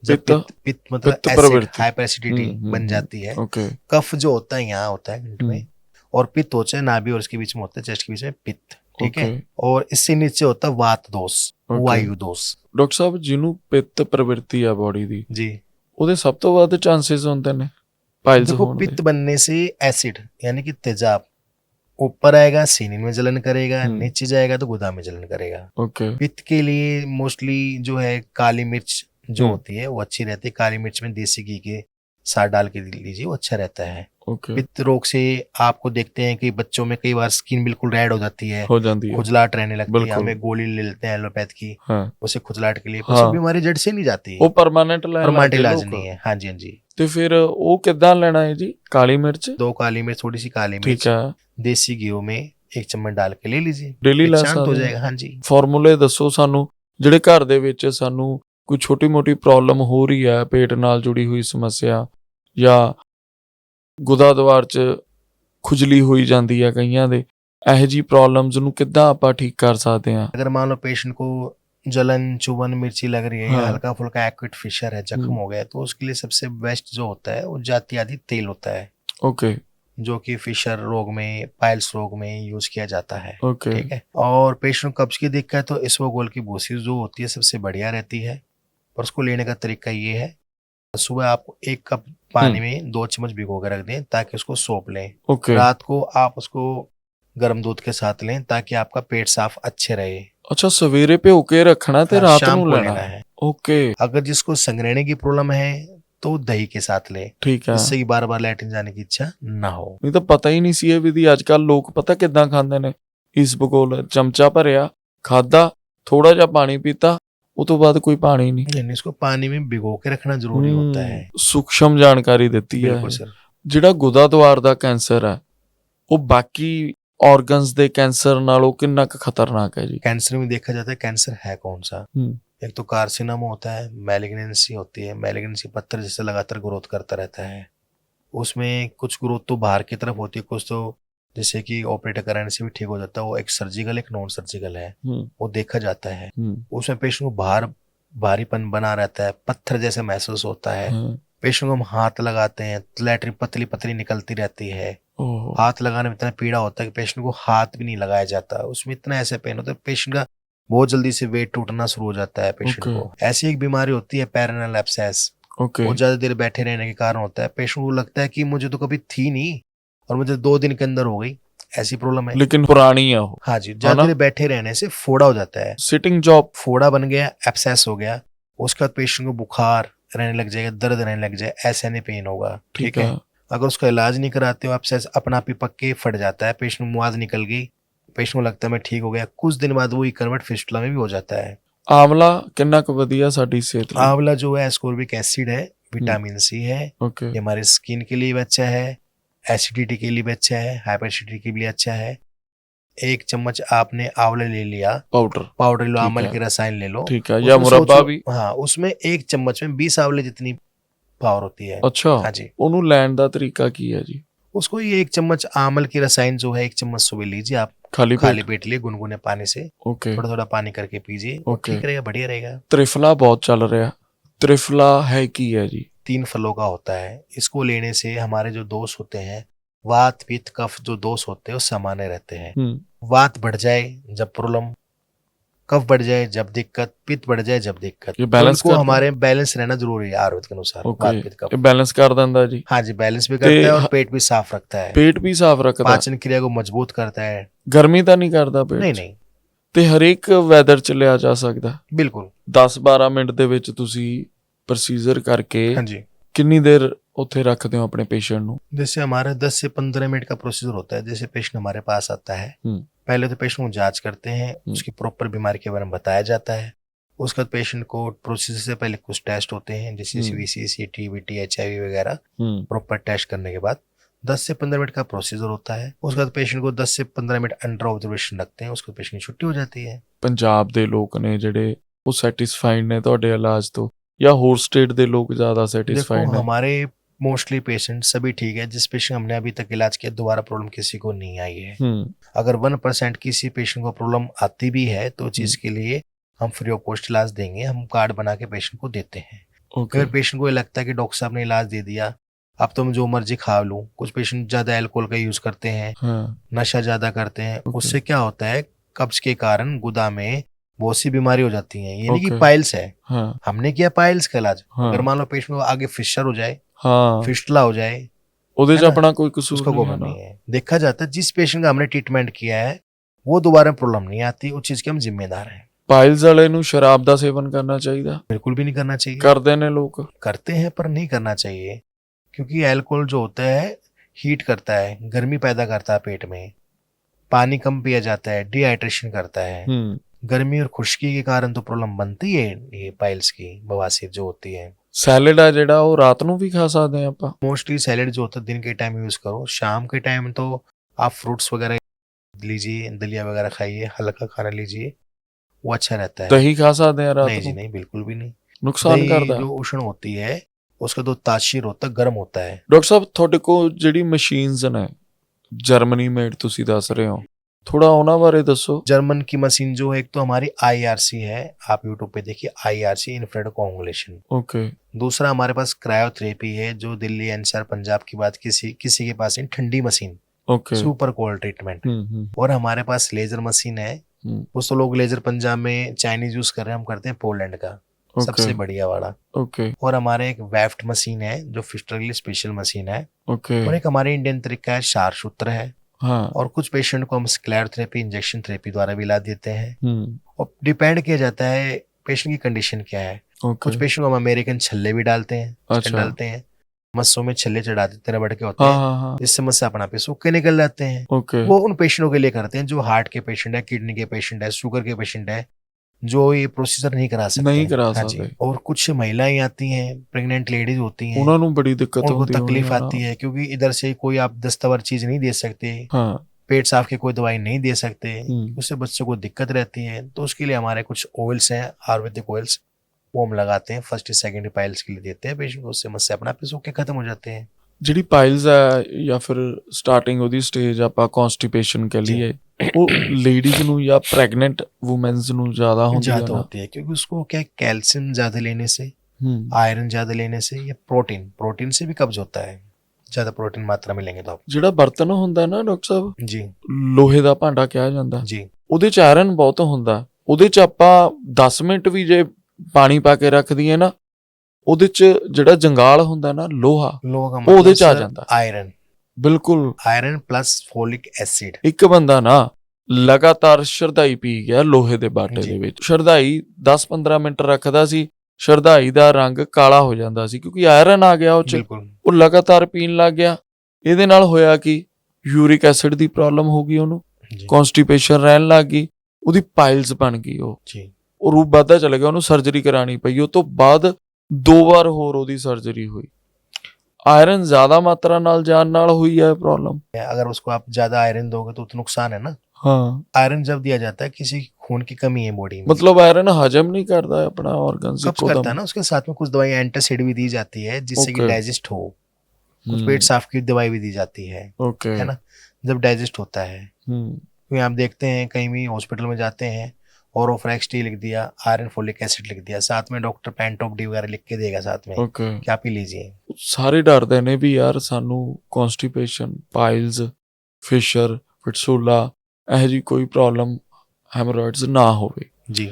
जब पित्त मतलब पित्त एसिड, प्रवृत्ति, हाइपर एसिडिटी बन जाती है। ओके कफ जो होता है यहाँ होता है घंट में, और पित्त होता है नाभि और इसके बीच में होता है, चेस्ट के बीच में पित्त, ठीक है। और इससे नीचे होता है वात दोष, वायु दोष। ਡਾਕਟਰ ਸਾਹਿਬ ਜਿਹਨੂੰ ਪਿੱਤ ਪ੍ਰਵਿਰਤੀ ਆ ਬੋਡੀ ਦੀ, जी ਉਹਦੇ ਸਭ ਤੋਂ ਵੱਧ ਚਾਂਸਸ ਹੁੰਦੇ ਨੇ ਪਾਇਲਸ देखो, ਹੋਣ ਦੇ? पित्त बनने से एसिड यानी कि तेजाब ऊपर आएगा, सीने में जलन करेगा, नीचे जाएगा तो गुदा में जलन करेगा। ओके पित्त के लिए मोस्टली जो है काली मिर्च जो होती है वो अच्छी रहती है। काली मिर्च में देसी घी के साथ डाल के लीजिए, वो अच्छा रहता है। ओके पित्त रोग से आपको देखते हैं कि बच्चों में कई बार स्किन बिल्कुल रेड हो जाती है, हो जाती है, खुजलाहट रहने लगती है। बिल्कुल। हमें गोली ले लेते हैं एलोपैथ की, हाँ उसे खुजलाहट के लिए, हाँ। पर बीमारी जड़ से नहीं जाती ਉਹ है, ਪਰਮਾਨੈਂਟ ਲੈਣ परमानेंट ਲੱਗੇ इलाज ਲੋਕ। नहीं है। हाँ जी हाँ जी। ਤੇ ਫਿਰ ਉਹ ਕਿੱਦਾਂ ਲੈਣਾ ਹੈ ਜੀ? ਕਾਲੀ ਮਿਰਚ 2 काली मिर्च, थोड़ी सी काली ਠੀਕ मिर्च ਹੈ, देसी घी में 1 चम्मच डाल के ले लीजिए, ਡੇਲੀ ਲੈ शांत हो ਸਕਦੇ जाएगा। हाँ जी ਫਾਰਮੂਲੇ ਦੱਸੋ ਸਾਨੂੰ, ਜਿਹੜੇ ਘਰ ਦੇ ਵਿੱਚ ਸਾਨੂੰ ਕੋਈ ਛੋਟੀ ਮੋਟੀ ਪ੍ਰੋਬਲਮ ਹੋ ਰਹੀ ਹੈ, ਪੇਟ ਨਾਲ ਜੁੜੀ ਹੋਈ ਸਮੱਸਿਆ ਜਾਂ ਗੁਦਾ ਦਵਾਰ 'ਚ ਖੁਜਲੀ ਹੋਈ ਜਾਂਦੀ ਹੈ ਕਈਆਂ ਦੇ, ਇਹੋ ਜਿਹੀ ਪ੍ਰੋਬਲਮਸ ਨੂੰ ਕਿੱਦਾਂ ਆਪਾਂ ਠੀਕ ਕਰ ਸਕਦੇ ਹਾਂ? अगर मान लो पेशेंट को जलन, चुभन, मिर्ची लग रही है, या हाँ। हल्का फुल्का एक्यूट फिशर है, जख्म हो गया है, तो उसके लिए सबसे बेस्ट जो होता है वो जाति आदि तेल होता है, ओके जो कि फिशर रोग में, पाइल्स रोग में यूज किया जाता है, ओके ठीक है। और पेशेंट को कब्ज की दिक्कत है तो इसवोगोल की भूसी जो होती है सबसे बढ़िया रहती है, और उसको लेने का तरीका ये है, सुबह आप 1 कप पानी में 2 चम्मच भिगो के रख दें ताकि उसको सौंप लें। ओके रात को आप उसको गर्म दूध के साथ लें ताकि आपका पेट साफ अच्छे रहे। अच्छा, सवेरे पे होके रखना ते हाँ, रात शाम ਨੂੰ को ਲੈਣਾ लेना है? है। ओके अगर जिसको संग्रहण की प्रॉब्लम है तो दही के साथ ले, ਠੀਕ ਹੈ। जिससे कि बार बार लैट्रिन जाने की इच्छा ना हो। ਨਹੀਂ ਤਾਂ ਪਤਾ ਹੀ ਨਹੀਂ ਸੀ ਇਹ ਵਿਧੀ। ਅੱਜ ਕੱਲ ਲੋਕ ਪਤਾ ਕਿੱਦਾਂ ਖਾਂਦੇ ਨੇ, ਇਸ ਬਗੋਲ ਚਮਚਾ ਭਰਿਆ, ਖਾਦਾ, ਥੋੜਾ ਜਿਹਾ ਪਾਣੀ ਪੀਤਾ, ਉਹ ਤੋਂ ਬਾਅਦ ਕੋਈ ਪਾਣੀ ਨਹੀਂ। यानी इसको पानी में भिगो के रखना जरूरी होता है। ਸੂਖਸ਼ਮ ਜਾਣਕਾਰੀ ਦਿੱਤੀ ਹੈ। बिल्कुल सर। ਜਿਹੜਾ ਗੁਦਾ ਦਵਾਰ ਦਾ ਕੈਂਸਰ ਹੈ ਉਹ ਬਾਕੀ ਆਰਗਨਸ ਦੇ ਕੈਂਸਰ ਨਾਲੋਂ ਕਿੰਨਾ ਕੁ ਖਤਰਨਾਕ ਹੈ ਜੀ? कैंसर में देखा जाता है कैंसर है कौन सा। एक तो कार्सिनोमा होता है, मैलिग्नेंसी होती है, मैलिग्नेंसी पत्थर जैसे लगातार ग्रोथ करता रहता है। उसमें कुछ ग्रोथ तो बाहर की तरफ होती है, कुछ तो जैसे कि ऑपरेट कराने से भी ठीक हो जाता है। वो एक सर्जिकल, एक नॉन सर्जिकल है, वो देखा जाता है। उसमें पेशेंट को बाहर भारीपन बना रहता है, पत्थर जैसे महसूस होता है। पेशेंट को हम हाथ लगाते हैं तो लैट्रिन पतली पतली निकलती रहती है। हाथ लगाने में इतना पीड़ा होता है कि पेशेंट को हाथ भी नहीं लगाया जाता, उसमें इतना ऐसे पेन होता है, पेशेंट का बहुत जल्दी से वेट टूटना शुरू हो जाता है पेशेंट को। ऐसी एक बीमारी होती है पेरिनेल एब्सेस, वो ज्यादा देर बैठे रहने के कारण होता है। पेशेंट को लगता है कि मुझे तो कभी थी नहीं और मुझे 2 दिन के अंदर हो गई, ऐसी प्रॉब्लम है, लेकिन पुरानी है वो। हाँ जी, ज्यादा देर बैठे रहने से फोड़ा हो जाता है, सिटिंग जॉब, फोड़ा बन गया, एब्सेस हो गया। उसके बाद पेशेंट को बुखार रहने लग जाएगा, दर्द रहने लग जाए, ऐसे नहीं पेन होगा, ठीक है। अगर उसका इलाज नहीं कराते हो, एब्सेस अपना आप ही पक के फट जाता है, पेशेंट मुआज निकल गई, पेशेंट को लगता है मैं ठीक हो गया, कुछ दिन बाद वही कन्वर्ट फिस्टुला में भी हो जाता है। आंवला कितना कुछ ਵਧੀਆ ਸਾਡੀ ਸਿਹਤ ਲਈ? आंवला जो है एस्कोर्बिक एसिड है, विटामिन सी है, ओके ये हमारे स्किन के लिए भी अच्छा है, एसिडिटी के लिए भी अच्छा है, हाइपर एसिडिटी के लिए अच्छा है। 1 चम्मच आपने आंवला ले लिया, पाउडर ले लो, ठीक आंवले है। के रसायन ले लो, ठीक है, या उसमें मुरब्बा सोचो- भी? हाँ, उसमें 1 चम्मच में 20 आंवले जितनी पावर होती है। ਅੱਛਾ हाँ जी, ਉਹਨੂੰ ਲੈਣ ਦਾ ਤਰੀਕਾ ਕੀ ਹੈ ਜੀ? उसको ये 1 चम्मच आंवल की रसायन जो है 1 चम्मच सुबह लीजिए आप, ਖਾਲੀ खाली पेट? पेट लिए गुनगुने पानी से ओके। थोड़ा थोड़ा पानी करके पीजिए, वो ओके। ठीक रहेगा, बढ़िया रहेगा। त्रिफला बहुत चल ਰਿਹਾ, त्रिफला है की है जी? 3 फलों का होता है, इसको लेने से हमारे जो दोष होते हैं, वात पित्त कफ जो दोष होते हैं वो सामान्य रहते हैं। वात बढ़ जाए जब प्रॉब्लम, कफ बढ़ जाए जब दिक्कत, पित्त बढ़ जाए जब दिक्कत, ये बैलेंस को करता है? हमारे बैलेंस रहना जरूरी है आयुर्वेद के अनुसार। ओके, वात पित्त कफ, ਇਹ ਬੈਲੈਂਸ ਕਰ ਦਿੰਦਾ ਜੀ? हाँ जी, बैलेंस भी करता है और ह- पेट भी साफ रखता है, ਪੇਟ ਵੀ ਸਾਫ਼ ਰੱਖਦਾ? पाचन क्रिया को मजबूत करता है। ਗਰਮੀ ਤਾਂ ਨਹੀਂ ਕਰਦਾ ਪੇਟ नहीं 'ਚ? नहीं, ਤੇ ਹਰੇਕ ਵੈਦਰ 'ਚ ਲਿਆ ਜਾ ਸਕਦਾ? बिल्कुल। 10-12 ਮਿੰਟ ਦੇ ਵਿੱਚ ਤੁਸੀਂ ਪ੍ਰੋਸੀਜਰ ਕਰਕੇ हाँ जी, ਕਿੰਨੀ ਦੇਰ ਉੱਥੇ ਰੱਖਦੇ ਹੋ ਆਪਣੇ ਪੇਸ਼ੈਂਟ ਨੂੰ? जैसे हमारा 10 से 15 मिनट का प्रोसीजर होता है। जैसे पेशेंट हमारे पास आता है, हम्म। पहले तो पेशेंट को जांच करते हैं, उसकी प्रॉपर बीमारी के बारे में बताया जाता है। उसके बाद पेशेंट को प्रोसीजर से पहले कुछ टेस्ट होते हैं, जैसे CVC, TBT, HIV वगैरह, प्रॉपर टेस्ट करने के बाद 10 से 15 मिनट का प्रोसीजर होता है। उसके बाद पेशेंट को 10 से 15 मिनट अंडर ऑब्जर्वेशन रखते हैं, उसके बाद पेशेंट की छुट्टी हो जाती है। ਪੰਜਾਬ ਦੇ ਲੋਕ ਨੇ ਜਿਹੜੇ ਉਹ ਸੈਟੀਸਫਾਈਡ ਨੇ ਤੁਹਾਡੇ ਇਲਾਜ ਤੋਂ, ਜਾਂ ਹੋਰ ਸਟੇਟ ਦੇ ਲੋਕ ਜ਼ਿਆਦਾ देखो ਸੈਟੀਸਫਾਈਡ ਨੇ? हमारे मोस्टली पेशेंट सभी ठीक है, जिस पेशेंट हमने अभी तक इलाज किया दोबारा प्रॉब्लम किसी को नहीं आई है। अगर 1% किसी पेशेंट को प्रॉब्लम आती भी है तो चीज के लिए हम फ्री ऑफ कॉस्ट इलाज देंगे, हम कार्ड बना के पेशेंट को देते हैं। ओके। अगर पेशेंट को ये लगता है कि डॉक्टर साहब ने इलाज दे दिया, अब तो मैं जो मर्जी खा लूं, कुछ पेशेंट ज्यादा अल्कोहल का यूज करते हैं, हाँ। नशा ज्यादा करते हैं, उससे क्या होता है कब्ज के कारण गुदा में बहुत सी बीमारी हो जाती है। ये नहीं कि ओके। पाइल्स है, हाँ। हमने किया पाइल्स का इलाज, हाँ। अगर मान लो पेशेंट को आगे फिशर हो जाए, हाँ, फिस्टुला हो जाए, ਉਹਦੇ 'ਚ है ना? ਆਪਣਾ ਕੋਈ ਕਸੂਰ उसका ਨਹੀਂ कोई ਹੈ ਨਾ? नहीं है। देखा जाता है जिस पेशेंट का हमने ट्रीटमेंट किया है वो दोबारा प्रॉब्लम नहीं आती, उस चीज के हम जिम्मेदार हैं। ਪਾਇਲਸ ਵਾਲੇ ਨੂੰ ਸ਼ਰਾਬ ਦਾ ਸੇਵਨ ਕਰਨਾ ਚਾਹੀਦਾ? बिल्कुल भी नहीं करना चाहिए। ਕਰਦੇ ਨੇ ਲੋਕ? करते हैं पर नहीं करना चाहिए, क्योंकि अल्कोहल जो होता है हीट करता है, गर्मी पैदा करता है पेट में, पानी कम पिया जाता है, डिहाइड्रेशन करता है। गर्मी और खुश्की के कारण तो प्रॉब्लम बनती है ये पाइल्स की, बवासीर जो होती है। ਸੈਲਡ ਆ ਜਿਹੜਾ ਉਹ ਰਾਤ ਨੂੰ ਵੀ ਖਾ ਸਕਦੇ ਆ ਆਪਾਂ? मोस्टली सैलेड जो होता है दिन के टाइम यूज करो, शाम के टाइम तो आप फ्रूट्स वगैरह लीजिए, दलिया वगैरह खाइए, हल्का खाना लीजिए, वो अच्छा रहता है। ਦਹੀਂ ਖਾ ਸਕਦੇ ਆ ਰਾਤ नहीं जी ਨੂੰ? नहीं, बिल्कुल भी नहीं। ਨੁਕਸਾਨ दही ਕਰਦਾ? जो उष्ण होती है उसका तो तासीर होता है, गर्म होता है। ਡਾਕਟਰ ਸਾਹਿਬ ਤੁਹਾਡੇ ਕੋਲ ਜਿਹੜੀ ਮਸ਼ੀਨਸ ਨੇ ਜਰਮਨੀ ਮੇਡ ਤੁਸੀਂ ਦੱਸ ਰਹੇ ਹੋ, ਥੋੜਾ ਉਹਨਾਂ ਬਾਰੇ ਦੱਸੋ। जर्मन की मशीन जो है, एक तो हमारी IRC है, आप यूट्यूब पे देखिए IRC, इंफ्रारेड कोएगुलेशन। ओके। दूसरा हमारे पास क्रायोथेरेपी है, जो दिल्ली NCR पंजाब की बात किसी के पास है, ठंडी machine, okay. Super cold treatment. और हमारे पास लेजर मशीन है, उस तो लोग लेजर पंजाब में चाइनीज यूज कर रहे हैं, हम करते हैं पोलैंड का, सबसे बढ़िया वाला। ओके। और हमारे एक वेफ्ट मशीन है जो फिस्टर के लिए स्पेशल मशीन है। ओके। और एक हमारे इंडियन तरीका है शारसूत्र है। हाँ। और कुछ पेशेंट को हम स्क्लेरोथेरेपी, इंजेक्शन थेरेपी द्वारा भी इलाज देते हैं। और डिपेंड किया जाता है पेशेंट की कंडीशन क्या है। कुछ पेशेंट को हम अमेरिकन छल्ले भी डालते हैं, अच्छा। डालते हैं मस्सों में छल्ले चढ़ा देते हैं, रबड़ के होते हाँ, हैं, हाँ, हाँ। जिससे मस्से अपना पे सूख के निकल जाते हैं। ओके। वो उन पेशेंटों के लिए करते हैं जो हार्ट के पेशेंट है, किडनी के पेशेंट है, शुगर के पेशेंट है, जो ये प्रोसीजर नहीं करा सकते। नहीं करा हाँ जी। सकते। और कुछ महिलाएं आती हैं, प्रेग्नेंट लेडीज होती हैं, ਉਹਨਾਂ ਨੂੰ बड़ी दिक्कत उनको होती तकलीफ होगी, आती है, क्योंकि इधर से कोई आप दस्तवर चीज नहीं दे सकते, हाँ। पेट साफ की कोई दवाई नहीं दे सकते, हम्म। उससे बच्चों को दिक्कत रहती है। तो उसके लिए हमारे कुछ ऑयल्स हैं, आयुर्वेदिक ऑयल्स, वो हम लगाते हैं, फर्स्ट सेकेंडरी पाइल्स के लिए देते हैं पेशेंट को, उससे मस्से अपना पे सूख के खत्म हो जाते हैं। ਜਿਹੜੀ ਪਾइल्स ਹੈ ਜਾਂ ਫਿਰ ਸਟਾਰਟਿੰਗ ਉਹਦੀ ਸਟੇਜ ਆਪਾਂ ਕਨਸਟੀਪੇਸ਼ਨ ਕਹ ਲਈਏ, ਉਹ ਲੇਡੀਜ਼ ਨੂੰ ਜਾਂ ਪ੍ਰੈਗਨੈਂਟ ਵੂਮਨਸ ਨੂੰ ਜ਼ਿਆਦਾ ਹੁੰਦੀ ਹੈ ज्यादा ਨਾ? होती है, क्योंकि उसको क्या कैल्शियम ज्यादा लेने से, आयरन ज्यादा लेने से, या प्रोटीन से भी कब्ज होता है, ज्यादा प्रोटीन मात्रा में लेंगे तो आप। ਜਿਹੜਾ ਬਰਤਨ ਹੁੰਦਾ ਨਾ ਡਾਕਟਰ ਸਾਹਿਬ, जी ਲੋਹੇ ਦਾ ਭਾਂਡਾ ਕਿਹਾ ਜਾਂਦਾ, जी ਉਹਦੇ ਚ ਆਇਰਨ ਬਹੁਤ ਹੁੰਦਾ। ਉਹਦੇ ਚ ਆਪਾਂ 10 ਮਿੰਟ ਵੀ ਜੇ ਪਾਣੀ ਪਾ ਕੇ ਰੱਖ ਦਈਏ ਨਾ, ਉਹਦੇ ਚ ਜਿਹੜਾ ਜੰਗਾਲ ਹੁੰਦਾ ਨਾ ਲੋਹਾ, लोहा का ਉਹ ਉਹਦੇ ਚ ਆ मतलब ਜਾਂਦਾ। आयरन, ਬਿਲਕੁਲ। Iron plus folic acid. ਇੱਕ ਬੰਦਾ ਨਾ ਲਗਾਤਾਰ ਸ਼ਰਧਾਈ ਪੀ ਗਿਆ ਲੋਹੇ ਦੇ ਬਾਟੇ ਜੀ। ਦੇ ਵਿੱਚ, ਸ਼ਰਧਾਈ 10-15 ਮਿੰਟ ਰੱਖਦਾ ਸੀ, ਸ਼ਰਧਾਈ ਦਾ ਰੰਗ ਕਾਲਾ ਹੋ ਜਾਂਦਾ ਸੀ, ਕਿਉਂਕਿ ਆਇਰਨ ਆ ਗਿਆ ਉਹ ਚ। बिल्कुल ਉਹ ਲਗਾਤਾਰ ਪੀਣ ਲੱਗ ਗਿਆ। ਇਹਦੇ ਨਾਲ ਹੋਇਆ ਕਿ ਯੂਰਿਕ ਐਸਿਡ ਦੀ ਪ੍ਰੋਬਲਮ ਹੋ ਗਈ, ਉਹਨੂੰ जी ਕਨਸਟੀਪੇਸ਼ਨ ਰਹਿਣ ਲੱਗ ਗਈ, ਉਹਦੀ ਪਾਈਲਸ ਬਣ ਗਈ ਉਹ। जी। ਉਹ ਰੂਪ ਵੱਧਦਾ ਚਲਾ ਗਿਆ, ਉਹਨੂੰ ਸਰਜਰੀ ਕਰਾਣੀ ਪਈ, ਉਹ ਤੋਂ ਬਾਅਦ 2 ਵਾਰ ਹੋਰ ਉਹਦੀ ਸਰਜਰੀ ਹੋਈ। ਆਇਰਨ ਜ਼ਿਆਦਾ ਮਾਤਰਾ ਨਾਲ ਜਾਣ ਨਾਲ ਹੋਈ ਹੈ ਪ੍ਰॉब्लम। अगर उसको आप ज्यादा आयरन दोगे तो नुकसान है ना। हाँ, आयरन जब दिया जाता है किसी खून की कमी है बॉडी में, मतलब आयरन हजम नहीं करता है अपना ऑर्गन कब्ज करता है ना, उसके साथ में कुछ दवाई एंटासिड भी दी जाती है जिससे कि डाइजेस्ट हो, कुछ पेट साफ की दवाई भी दी जाती है। ओके, है ना, जब डाइजेस्ट होता है। क्योंकि आप देखते हैं कहीं भी हॉस्पिटल में जाते हैं और ओफ्रेक्स टी लिख दिया, आयरन फोलिक एसिड लिख दिया, साथ में डॉक्टर पेंटॉप डी वगैरह लिख के देगा साथ में ओके। कि आप ही लीजिए। ਸਾਰੇ ਡਰਦੇ ਨੇ ਵੀ ਯਾਰ ਸਾਨੂੰ ਕਨਸਟੀਪੇਸ਼ਨ, ਪਾਈਲਸ, ਫਿਸ਼ਰ, ਫਿਟਸੂਲਾ ਇਹੋ ਜਿਹੀ ਕੋਈ ਪ੍ਰੋਬਲਮ, ਹੈਮਰੋਇਡਸ ਨਾ ਹੋਵੇ। जी,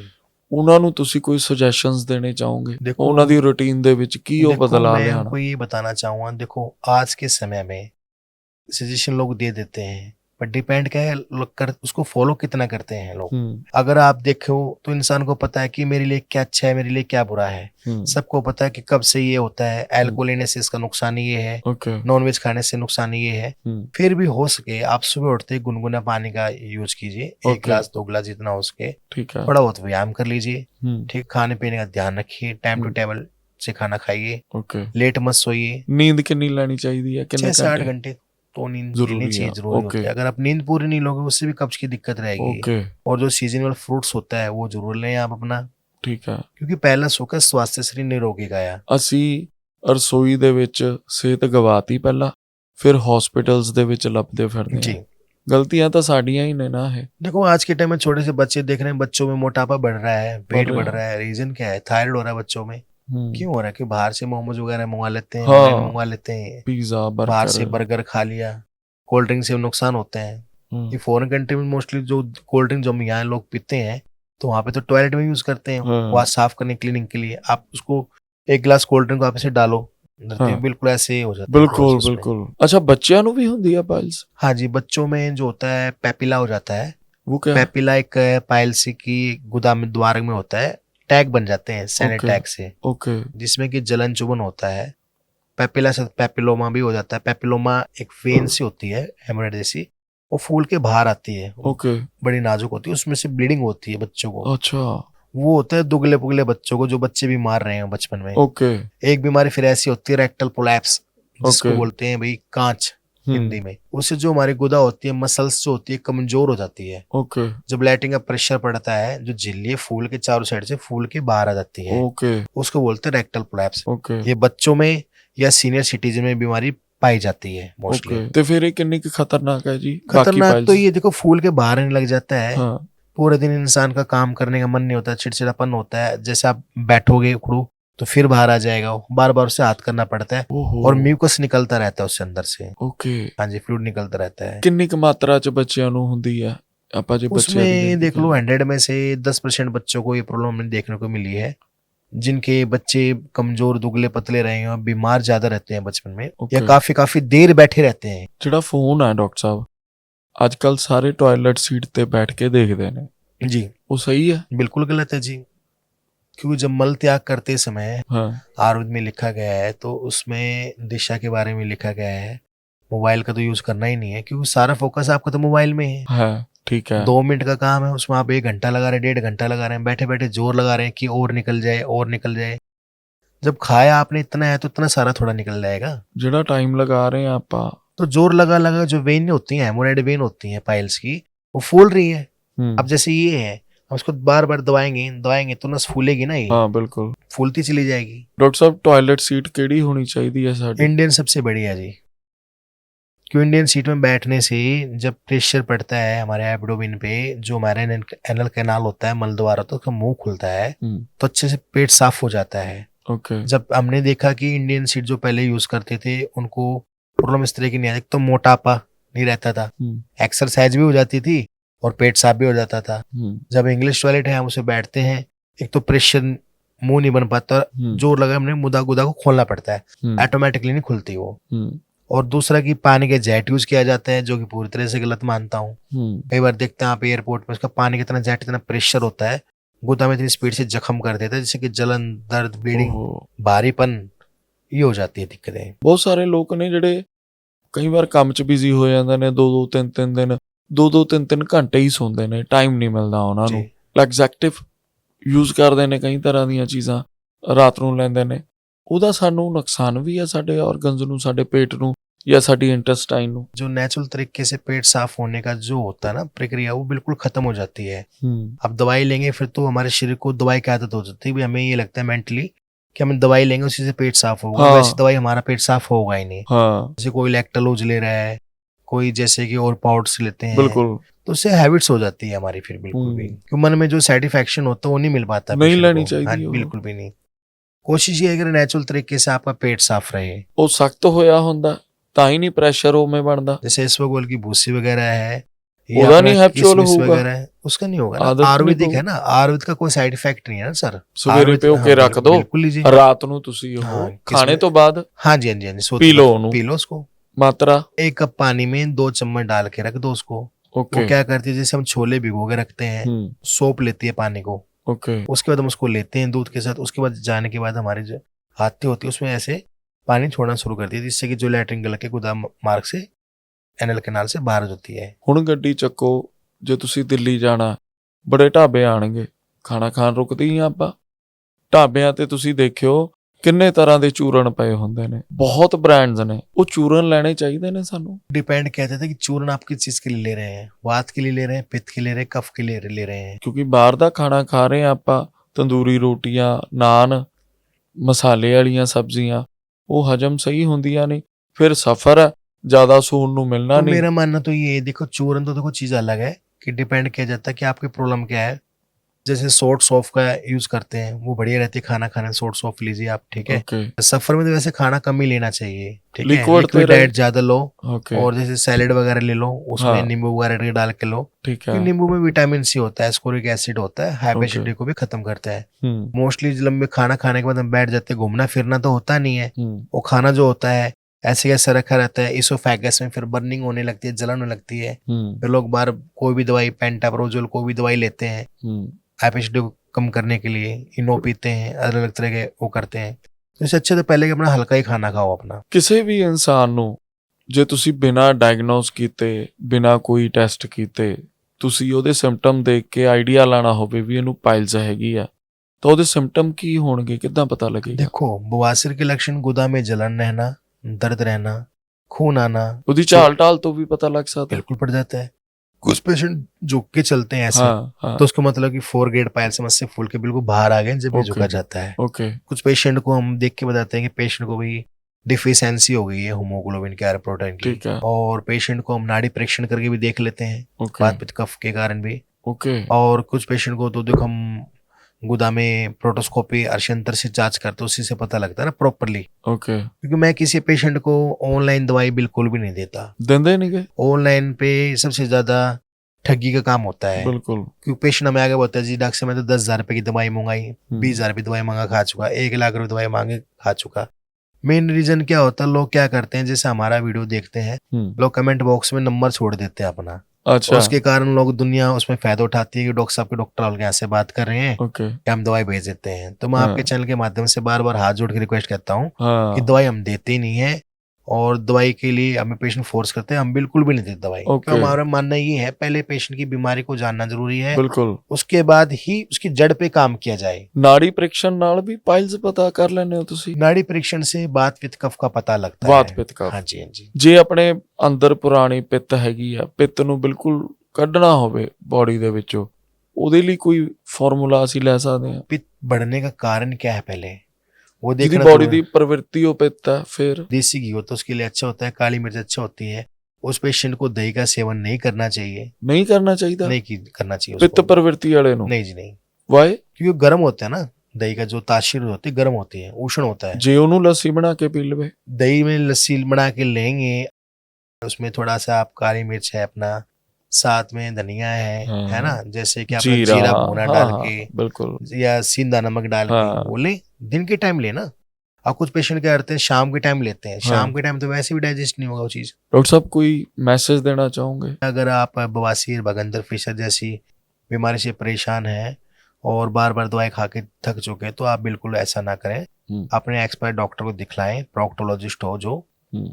ਉਹਨਾਂ ਨੂੰ ਤੁਸੀਂ ਕੋਈ ਸੁਜੈਸ਼ਨਸ ਦੇਣੇ ਚਾਹੋਗੇ? देखो ਉਹਨਾਂ ਦੀ ਰੂਟੀਨ ਦੇ ਵਿੱਚ ਕੀ ਉਹ देखो, ਬਦਲਾ मैं ਲਿਆਣਾ? आपको ये बताना चाहूँगा, देखो आज के समय में सजेशन लोग दे देते हैं, पर डिपेंड क्या है लोग कर उसको फॉलो कितना करते हैं लोग। अगर आप देखो तो इंसान को पता है कि मेरे लिए क्या अच्छा है, मेरे लिए क्या बुरा है। सबको पता है कि कब से ये होता है, अल्कोहल लेने से इसका नुकसान ये है, ओके, नॉनवेज खाने से नुकसान ये है। फिर भी हो सके आप सुबह उठते ही गुनगुना पानी का यूज कीजिए, 1 गिलास 2 गिलास जितना हो सके। ठीक है, थोड़ा बहुत व्यायाम कर लीजिए, ठीक, खाने पीने का ध्यान रखिए, टाइम टू टेबल से खाना खाइए, ओके। लेट मत सोइए। नींद कितनी लेनी चाहिए? 6 से 8 घंटे तो नींद जरूरी लेनी चाहिए, है, जरूरी होती है। अगर आप नींद पूरी नहीं लोगे उससे भी कब्ज की दिक्कत रहेगी। ओके, और जो सीजनल फ्रूट्स होता है वो जरूर लें आप अपना, ठीक है। क्योंकि पहला सोकर स्वास्थ्य शरीर निरोगी गया। ਅਸੀਂ ਰਸੋਈ ਦੇ ਵਿੱਚ ਸਿਹਤ ਗਵਾਤੀ ਪਹਿਲਾਂ, ਫਿਰ ਹਸਪੀਟਲਸ ਦੇ ਵਿੱਚ ਲੱਭਦੇ ਫਿਰਦੇ जी, ਹਾਂ। ਗਲਤੀਆਂ ਤਾਂ ਸਾਡੀਆਂ ਹੀ ਨੇ ਨਾ ਇਹ। देखो आज के टाइम में छोटे से बच्चे देख रहे हैं, बच्चों में मोटापा बढ़ रहा है, वेट रहा बढ़ रहा है। रीजन क्या है? थायराइड हो रहा है बच्चों में। क्यों हो रहा है? कि बाहर से मोमोज वगैरह मंगवा लेते हैं, हाँ। मोमोज मंगवा लेते हैं, पिज्जा, बाहर से बर्गर। बर्गर खा लिया, कोल्ड ड्रिंक से नुकसान होते हैं। ये फॉरेन कंट्री में मोस्टली जो कोल्ड ड्रिंक जो हम यहाँ लोग पीते हैं तो वहाँ पे तो टॉयलेट में यूज करते हैं, वहाँ साफ करने क्लीनिंग के लिए। आप उसको 1 गिलास कोल्ड ड्रिंक को आप ऐसे डालो, बिल्कुल ऐसे ही हो जाता है। बिल्कुल बिल्कुल। अच्छा, बच्चियां ਨੂੰ ਵੀ ਹੁੰਦੀ ਹੈ ਪਾइल्स? हाँ जी, बच्चों में जो होता है पेपिला हो जाता है। वो क्या है? पेपिला एक पाइल्स की गुदाम द्वार में होता है, टैग बन जाते हैं सैनिक ओके, टैग से, ओके, जिसमें कि जलन चुभन होता है। पेपिला से पेपिलोमा भी हो जाता है। पेपिलोमा एक वेन सी होती है, हेमोरेड जैसी, वो फूल के बाहर आती है, ओके। बड़ी नाजुक होती है, उसमें से ब्लीडिंग होती है बच्चों को। अच्छा, वो होता है दुगले पुगले बच्चों को, जो बच्चे बीमार रहे हैं बचपन में। ओके। एक बीमारी फिर ऐसी होती है रेक्टल प्रोलैप्स, जिसको ओके। बोलते हैं भाई कांच हिंदी में। उससे जो हमारी गुदा होती है, मसल्स जो होती है कमजोर हो जाती है। ओके, जब लैट्रिन का प्रेशर पड़ता है, जो झिल्ली है फूल के चारों साइड से फूल के बाहर आ जाती है, ओके, उसको बोलते हैं रेक्टल प्रोलैप्स। ओके, ये बच्चों में या सीनियर सिटीजन में बीमारी पाई जाती है मोस्टली। ओके। ਤੇ ਫਿਰ ਇਹ ਕਿੰਨੀ ਕੁ ਖਤਰਨਾਕ ਹੈ ਜੀ? खतरनाक तो ये देखो, फूल के बाहर आने लग जाता है, हाँ, पूरे दिन इंसान का काम करने का मन नहीं होता, चिड़चिड़ापन होता है। जैसे आप बैठोगे उखड़ू तो फिर बाहर आ जाएगा वो, बार बार उससे हाथ करना पड़ता है, ओहो, और म्यूकस निकलता रहता है उससे अंदर से। ओके। हाँ जी, फ्लूइड निकलता रहता है। ਕਿੰਨੀ ਕੁ ਮਾਤਰਾ ਚ ਬੱਚਿਆਂ ਨੂੰ ਹੁੰਦੀ ਹੈ? ਆਪਾਂ ਜੇ ਬੱਚਿਆਂ ਦੀ उसमें ਗੱਲ देख लो करें। 100 में से 10% बच्चों को ये प्रॉब्लम हमें देखने को मिली है, जिनके बच्चे कमजोर दुबले पतले रहे हैं और बीमार ज्यादा रहते हैं बचपन में, या ओके। काफी देर बैठे रहते हैं। ਜਿਹੜਾ ਫੋਨ ਹੈ ਡਾਕਟਰ ਸਾਹਿਬ, ਅੱਜ ਕੱਲ ਸਾਰੇ ਟਾਇਲਟ ਸੀਟ ਤੇ ਬੈਠ ਕੇ ਦੇਖਦੇ ਨੇ, जी, ਉਹ ਸਹੀ ਹੈ? बिल्कुल गलत है जी। क्योंकि जब मल त्याग करते समय हाँ, आयुर्वेद में लिखा गया है तो उसमें दिशा के बारे में लिखा गया है। मोबाइल का तो यूज करना ही नहीं है, क्योंकि सारा फोकस आपका तो मोबाइल में है। है, ठीक है। 2 मिनट का काम है, उसमें आप 1 घंटा लगा रहे हैं, 1.5 घंटा लगा रहे हैं, बैठे बैठे जोर लगा रहे हैं कि और निकल जाए और निकल जाए। जब खाया आपने इतना है तो इतना सारा थोड़ा निकल जाएगा। ਜਿਹੜਾ ਟਾਈਮ ਲਗਾ ਰਹੇ ਆ ਆਪਾਂ, तो जोर लगा लगा जो वेन होती है, हेमोराइड वेन होती है पाइल्स की, वो फूल रही है। अब जैसे ये है, हम उसको बार बार दबाएंगे तो नस फूलेगी ना, ये हाँ बिल्कुल। फूलती चली जाएगी। ਡਾਕਟਰ ਸਾਹਿਬ ਟਾਇਲਟ ਸੀਟ ਕਿਹੜੀ ਹੋਣੀ ਚਾਹੀਦੀ ਹੈ ਸਾਡੀ? इंडियन सबसे बढ़िया जी, क्यों इंडियन सीट में बैठने से जब प्रेशर पड़ता है हमारे एब्डोमेन पे, जो हमारा एनल कैनाल होता है, मल द्वार होता है, उसका मुंह खुलता है, तो अच्छे से पेट साफ हो जाता है। ओके। जब हमने देखा कि इंडियन सीट जो पहले यूज करते थे उनको प्रॉब्लम इस तरह की नहीं आती, तो मोटापा नहीं रहता था, एक्सरसाइज भी हो जाती थी और पेट साफ भी हो जाता था। जब इंग्लिश टॉयलेट है हम उसे बैठते हैं, एक तो प्रेशर मुंह नहीं बन पाता, जोर लगा हमने मुदा गुदा को खोलना पड़ता है, ऑटोमेटिकली नहीं खुलती वो। और दूसरा कि पानी के जेट यूज किया जाता है, जो कि पूरी तरह से गलत मानता हूँ। कई बार देखते हैं आप एयरपोर्ट में, उसका पानी कितना जेट, इतना प्रेशर होता है, गुदा में इतनी स्पीड से जख्म कर देता है, जिससे कि जलन, दर्द, ब्लीडिंग, भारीपन, ये हो जाती है दिक्कतें। ਬਹੁਤ ਸਾਰੇ ਲੋਕ ਨੇ ਜਿਹੜੇ ਕਈ ਵਾਰ ਕੰਮ 'ਚ ਬਿਜ਼ੀ ਹੋ ਜਾਂਦੇ ਨੇ, 2-2 3-3 ਦਿਨ 2-2 3-3 ਘੰਟੇ ਹੀ ਸੌਂਦੇ ਨੇ, ਟਾਈਮ ਨਹੀਂ ਮਿਲਦਾ ਉਹਨਾਂ ਨੂੰ। ਐਗਜ਼ੈਕਟਿਵ ਯੂਜ਼ ਕਰਦੇ ਨੇ ਕਈ ਤਰ੍ਹਾਂ ਦੀਆਂ ਚੀਜ਼ਾਂ, ਰਾਤ ਨੂੰ ਲੈਂਦੇ ਨੇ, ਉਹਦਾ ਸਾਨੂੰ ਨੁਕਸਾਨ ਵੀ ਹੈ ਸਾਡੇ ਆਰਗਨਸ ਨੂੰ, ਸਾਡੇ ਪੇਟ ਨੂੰ या साडी इंटेस्टाइन ਨੂੰ। जो नेचुरल तरीके से पेट साफ होने का जो होता है ना प्रक्रिया, वो बिल्कुल खत्म हो जाती है। अब दवाई लेंगे फिर तो हमारे शरीर को दवाई की आदत हो जाती है, भी हमें ये लगता है मेंटली कि हम दवाई लेंगे उसी से पेट साफ होगा। हाँ। वैसे दवाई हमारा पेट साफ होगा ही नहीं। हाँ। जैसे कोई लैक्टोलोज ले रहा है, कोई जैसे कि और पाउडर्स लेते हैं, बिल्कुल, तो उससे हैबिट्स हो जाती है हमारी फिर बिल्कुल भी, क्योंकि मन में जो सेटिस्फैक्शन होता है वो नहीं मिल पाता, नहीं patient लेनी को। चाहिए हाँ, वो। बिल्कुल भी नहीं। कोशिश ये है कि नेचुरल तरीके से आपका पेट साफ रहे। ਉਹ ਸਖਤ ਹੋਇਆ ਹੁੰਦਾ ਤਾਂ ਹੀ ਨਹੀਂ ਪ੍ਰੈਸ਼ਰ ਉਵੇਂ ਬਣਦਾ। जैसे इसबगोल की भूसी वगैरह है, ये ਉਹਦਾ अपना नहीं हैप्चुअल किशमिश होगा। वगैरह है, उसका नहीं होगा ना। आदत नहीं आयुर्वेदिक होगा। है ना, आयुर्वेद का कोई साइड इफेक्ट नहीं है ना सर। ਸਵੇਰੇ आयुर्वेद- ਪਿਓ ਕੇ हाँ, ਰੱਖ ਦੋ, बिल्कुल लीजिए। ਰਾਤ ਨੂੰ ਤੁਸੀਂ ਉਹ हाँ, ਖਾਣੇ किसमें- ਤੋਂ ਬਾਅਦ हाँ जी, हाँ जी, हाँ जी, सोते पी लो वक्त उन्हें। पी लो उसको। ਮਾਤਰਾ। 1 कप पानी में 2 चम्मच डाल के रख दो उसको। ओके। वो क्या करती है, जैसे हम छोले भिगो के रखते हैं, सोप लेती है पानी को, ओके। उसके बाद हम उसको लेते हैं दूध के साथ। उसके बाद जाने के बाद हमारी जो हाथी होती है उसमें ऐसे पानी छोड़ना शुरू करती है, जिससे कि जो लैट्रिन गल के गुदा मार्ग से एनल कैनाल से बाहर होती है। ਹੁਣ ਗੱਡੀ ਚੱਕੋ, ਜੇ ਤੁਸੀਂ ਦਿੱਲੀ ਜਾਣਾ, ਬੜੇ ਢਾਬੇ ਆਣਗੇ, ਖਾਣਾ ਖਾਣ ਰੁਕਦੇ ਹੀ ਆ ਆਪਾਂ। ਢਾਬਿਆਂ ਤੇ ਤੁਸੀਂ ਦੇਖਿਓ ਕਿੰਨੇ ਤਰ੍ਹਾਂ ਦੇ ਚੂਰਨ ਪਏ ਹੁੰਦੇ ਨੇ, ਬਹੁਤ ਬ੍ਰਾਂਡਸ ਨੇ, ਉਹ ਚੂਰਨ ਲੈਣੇ ਚਾਹੀਦੇ ਨੇ ਸਾਨੂੰ। डिपेंड कहते थे कि चूर्ण आप किस चीज के लिए ले रहे हैं, वात के लिए ले रहे हैं, पित्त के लिए ले रहे हैं, कफ के लिए ले रहे हैं। ਕਿਉਂਕਿ ਬਾਹਰ ਦਾ ਖਾਣਾ ਖਾ ਰਹੇ ਆ ਆਪਾਂ, ਤੰਦੂਰੀ ਰੋਟੀਆਂ, ਨਾਨ, ਮਸਾਲੇ ਵਾਲੀਆਂ ਸਬਜ਼ੀਆਂ, ਉਹ ਹਜਮ ਸਹੀ ਹੁੰਦੀਆਂ ਨਹੀਂ, ਫਿਰ ਸਫਰ ਹੈ, ਜ਼ਿਆਦਾ ਸੂਣ ਨੂੰ ਮਿਲਣਾ तो ਨਹੀਂ। मेरा मानना तो ये है, देखो चूर्ण तो देखो चीज अलग है, कि डिपेंड किया जाता है कि आपकी प्रॉब्लम क्या है। जैसे सोट सॉफ का यूज करते हैं, वो बढ़िया रहती है खाना खाने में, सोट सॉफ लीजिए आप, ठीक है। ओके। सफर में तो वैसे खाना कम ही लेना चाहिए, ठीक है। लिक्विड लिक्विड डाइट ज्यादा लो, ओके। और जैसे सैलेड वगैरह ले लो, उसमें हाँ। नींबू वगैरह डाल के लो, ठीक है। क्योंकि नींबू में विटामिन सी होता है, एस्कोरिक एसिड होता है, हाई ओके। एसिडिटी को भी खत्म करता है। मोस्टली लंबे खाना खाने के बाद हम बैठ जाते हैं, घूमना फिरना तो होता नहीं है। वो खाना जो होता है ऐसे कैसे रखा रहता है इसोफेगस में, फिर बर्निंग होने लगती है, जलन होने लगती है। फिर लोग बाहर कोई भी दवाई, पेंटाप्रोजोल कोई भी दवाई लेते हैं एसिडिटी को कम करने के लिए, इनो पीते हैं, अलग अलग तरह के वो करते हैं। तो इससे अच्छे तो पहले कि अपना हल्का ही खाना खाओ अपना। ਕਿਸੇ ਵੀ ਇਨਸਾਨ ਨੂੰ ਜੇ ਤੁਸੀਂ ਬਿਨਾਂ ਡਾਇਗਨੋਸ ਕੀਤੇ, ਬਿਨਾਂ ਕੋਈ ਟੈਸਟ ਕੀਤੇ, ਤੁਸੀਂ ਉਹਦੇ ਸਿੰਪਟਮ ਦੇਖ ਕੇ ਆਈਡੀਆ ਲਾਣਾ ਹੋਵੇ ਵੀ ਇਹਨੂੰ ਪਾਇਲਸ ਹੈਗੀ ਆ, ਤਾਂ ਉਹਦੇ ਸਿੰਪਟਮ ਕੀ ਹੋਣਗੇ, ਕਿੱਦਾਂ ਪਤਾ ਲੱਗੇਗਾ? देखो बवासीर के लक्षण गुदा में जलन रहना, दर्द रहना, खून आना, ਉਹਦੀ ਝਾਲ ਢਾਲ ਤੋਂ ਵੀ ਪਤਾ ਲੱਗ ਸਕਦਾ ਹੈ। बिल्कुल पड़ जाता है। कुछ पेशेंट झुक के चलते हैं ऐसे, हाँ, हाँ। तो उसका मतलब कि 4 ग्रेड पायल समझ से फूल के बिल्कुल बाहर आ गए जब ये ओके। झुका जाता है। ओके। कुछ पेशेंट को हम देख के बताते हैं कि पेशेंट को भी डिफिशियंसी हो गई है हीमोग्लोबिन के, आयरन प्रोटीन की, ठीक है। और पेशेंट को हम नाड़ी परीक्षण करके भी देख लेते हैं, ओके। वात पित्त कफ के कारण भी। ओके। और कुछ पेशेंट को तो देखो हम गुदा में प्रोटोस्कोपी अर्शंतर से जांच करते, उसी से पता लगता है ना प्रॉपरली। ओके। क्योंकि मैं किसी पेशेंट को ऑनलाइन दवाई बिल्कुल भी नहीं देता। ਦਿੰਦੇ ਨਹੀਂ ਗਏ? ऑनलाइन पे सबसे ज्यादा ठगी का काम होता है, बिल्कुल। क्योंकि पेशेंट हमें आगे बोलता है जी डॉक्टर से मैं तो 10,000 रुपए की दवाई मंगाई, 20,000 रुपये दवाई मंगा खा चुका, 1 लाख रुपए दवाई मांगे खा चुका। मेन रीजन क्या होता है, लोग क्या करते हैं, जैसे हमारा वीडियो देखते हैं, लोग कमेंट बॉक्स में नंबर छोड़ देते हैं अपना। अच्छा। उसके कारण लोग दुनिया उसमें फायदा उठाती है कि डॉक्टर साहब के डॉक्टर वाले यहाँ से बात कर रहे हैं, ओके। कि हम दवाई भेज देते हैं। तो मैं हाँ। आपके चैनल के माध्यम से बार बार हाथ जोड़ के रिक्वेस्ट करता हूँ हाँ। कि दवाई हम देते ही नहीं है, और दवाई के लिए हमें पेशेंट फोर्स करते हैं, हम बिल्कुल भी नहीं देते दवाई। ओके। तो हमारा मानना ये है, पहले पेशेंट की बीमारी को जानना जरूरी है, बिल्कुल। उसके बाद ही उसकी जड़ पे काम किया जाए। ਨਾੜੀ ਪ੍ਰੀਖਣ ਨਾਲ ਵੀ ਪਾਇਲਸ ਪਤਾ ਕਰ ਲੈਂਦੇ ਹੋ ਤੁਸੀਂ? नाड़ी परीक्षण से वात पित्त कफ का पता लगता ਵਾਤ है। ਪਿੱਤ ਕਫ। हाँ जी, हाँ जी। ਜੇ ਆਪਣੇ ਅੰਦਰ ਪੁਰਾਣੀ ਪਿੱਤ ਹੈਗੀ ਆ, ਪਿੱਤ ਨੂੰ ਬਿਲਕੁਲ ਕੱਢਣਾ ਹੋਵੇ ਬੋਡੀ ਦੇ ਵਿੱਚੋਂ, ਉਹਦੇ ਲਈ ਕੋਈ ਫਾਰਮੂਲਾ ਅਸੀਂ ਲੈ ਸਕਦੇ ਹਾਂ? पित्त बढ़ने का कारण क्या है पहले वो ਜਿਹਦੀ देखना ਬੋਡੀ जरूरी ਦੀ है। ਪ੍ਰਵਿਰਤੀ ਉਹ ਪਿੱਤ ਹੈ, ਫਿਰ देसी घी हो तो उसके लिए अच्छा होता है, काली मिर्च अच्छा होती है। उस पेशेंट को दही का सेवन नहीं करना चाहिए, ਨਹੀਂ ਕਰਨਾ ਚਾਹੀਦਾ करना चाहिए ਪਿੱਤ उसको। ਪ੍ਰਵਿਰਤੀ ਵਾਲੇ ਨੂੰ? नहीं जी नहीं, ਵਾਏ? क्योंकि वो गर्म होता है ना, दही का जो तासीर होती है गर्म होती है, उष्ण होता है। ਜੇ ਉਹਨੂੰ ਲੱਸੀ ਬਣਾ ਕੇ ਪੀ ਲਵੇ? दही में लस्सी बना के लेंगे, उसमें थोड़ा सा आप काली मिर्च है अपना, साथ में धनिया है ना, जैसे कि आपने जीरा भुना डाल के, बिल्कुल, या सींधा नमक डाल के वो ले, दिन के टाइम लेना। अब कुछ पेशेंट क्या करते हैं शाम के टाइम लेते हैं, शाम के टाइम तो वैसे भी डाइजेस्ट नहीं होगा वो चीज। डॉक्टर साहब कोई मैसेज देना चाहोगे? अगर आप बवासीर, बगंदर, फिशर जैसी बीमारी से परेशान हैं और बार बार दवाई खा के थक चुके हैं, तो आप बिल्कुल ऐसा ना करें, अपने एक्सपर्ट डॉक्टर को दिखलाएं, प्रोक्टोलॉजिस्ट हो जो,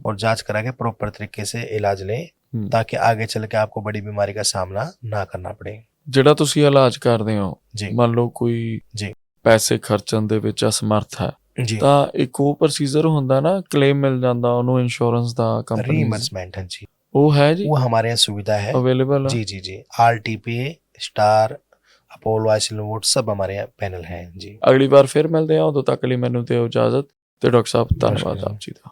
और जांच करा के प्रॉपर तरीके से इलाज लें, ताकि आगे चल के आपको बड़ी बीमारी का सामना ना करना पड़े। ਜਿਹੜਾ ਤੁਸੀਂ ਇਲਾਜ ਕਰਦੇ ਹੋ, जी ਮੰਨ ਲਓ ਕੋਈ ਜੀ। ਪੈਸੇ ਖਰਚਣ ਦੇ ਵਿੱਚ ਅਸਮਰਥ ਹੈ, जी ਤਾਂ ਇੱਕ ਉਹ ਪ੍ਰੋਸੀਜਰ ਹੁੰਦਾ ਨਾ, ਕਲੇਮ ਮਿਲ ਜਾਂਦਾ ਉਹਨੂੰ ਇੰਸ਼ੋਰੈਂਸ ਦਾ, ਕੰਪਨੀ रीइंबर्समेंट है जी, ਉਹ ਹੈ ਜੀ, वो हमारे यहाँ सुविधा है। ਅਵੇਲੇਬਲ जी जी जी, RTPA स्टार अपोलो आइसोलूट सब हमारे यहाँ पैनल है जी। ਅਗਲੀ ਵਾਰ ਫਿਰ ਮਿਲਦੇ ਆ, ਉਦੋਂ ਤੱਕ ਲਈ ਮੈਨੂੰ ਦਿਓ ਇਜਾਜ਼ਤ, ਤੇ ਡਾਕਟਰ ਸਾਹਿਬ ਧੰਨਵਾਦ ਨਮਸਕਾਰ। ਆਪ ਜੀ ਦਾ।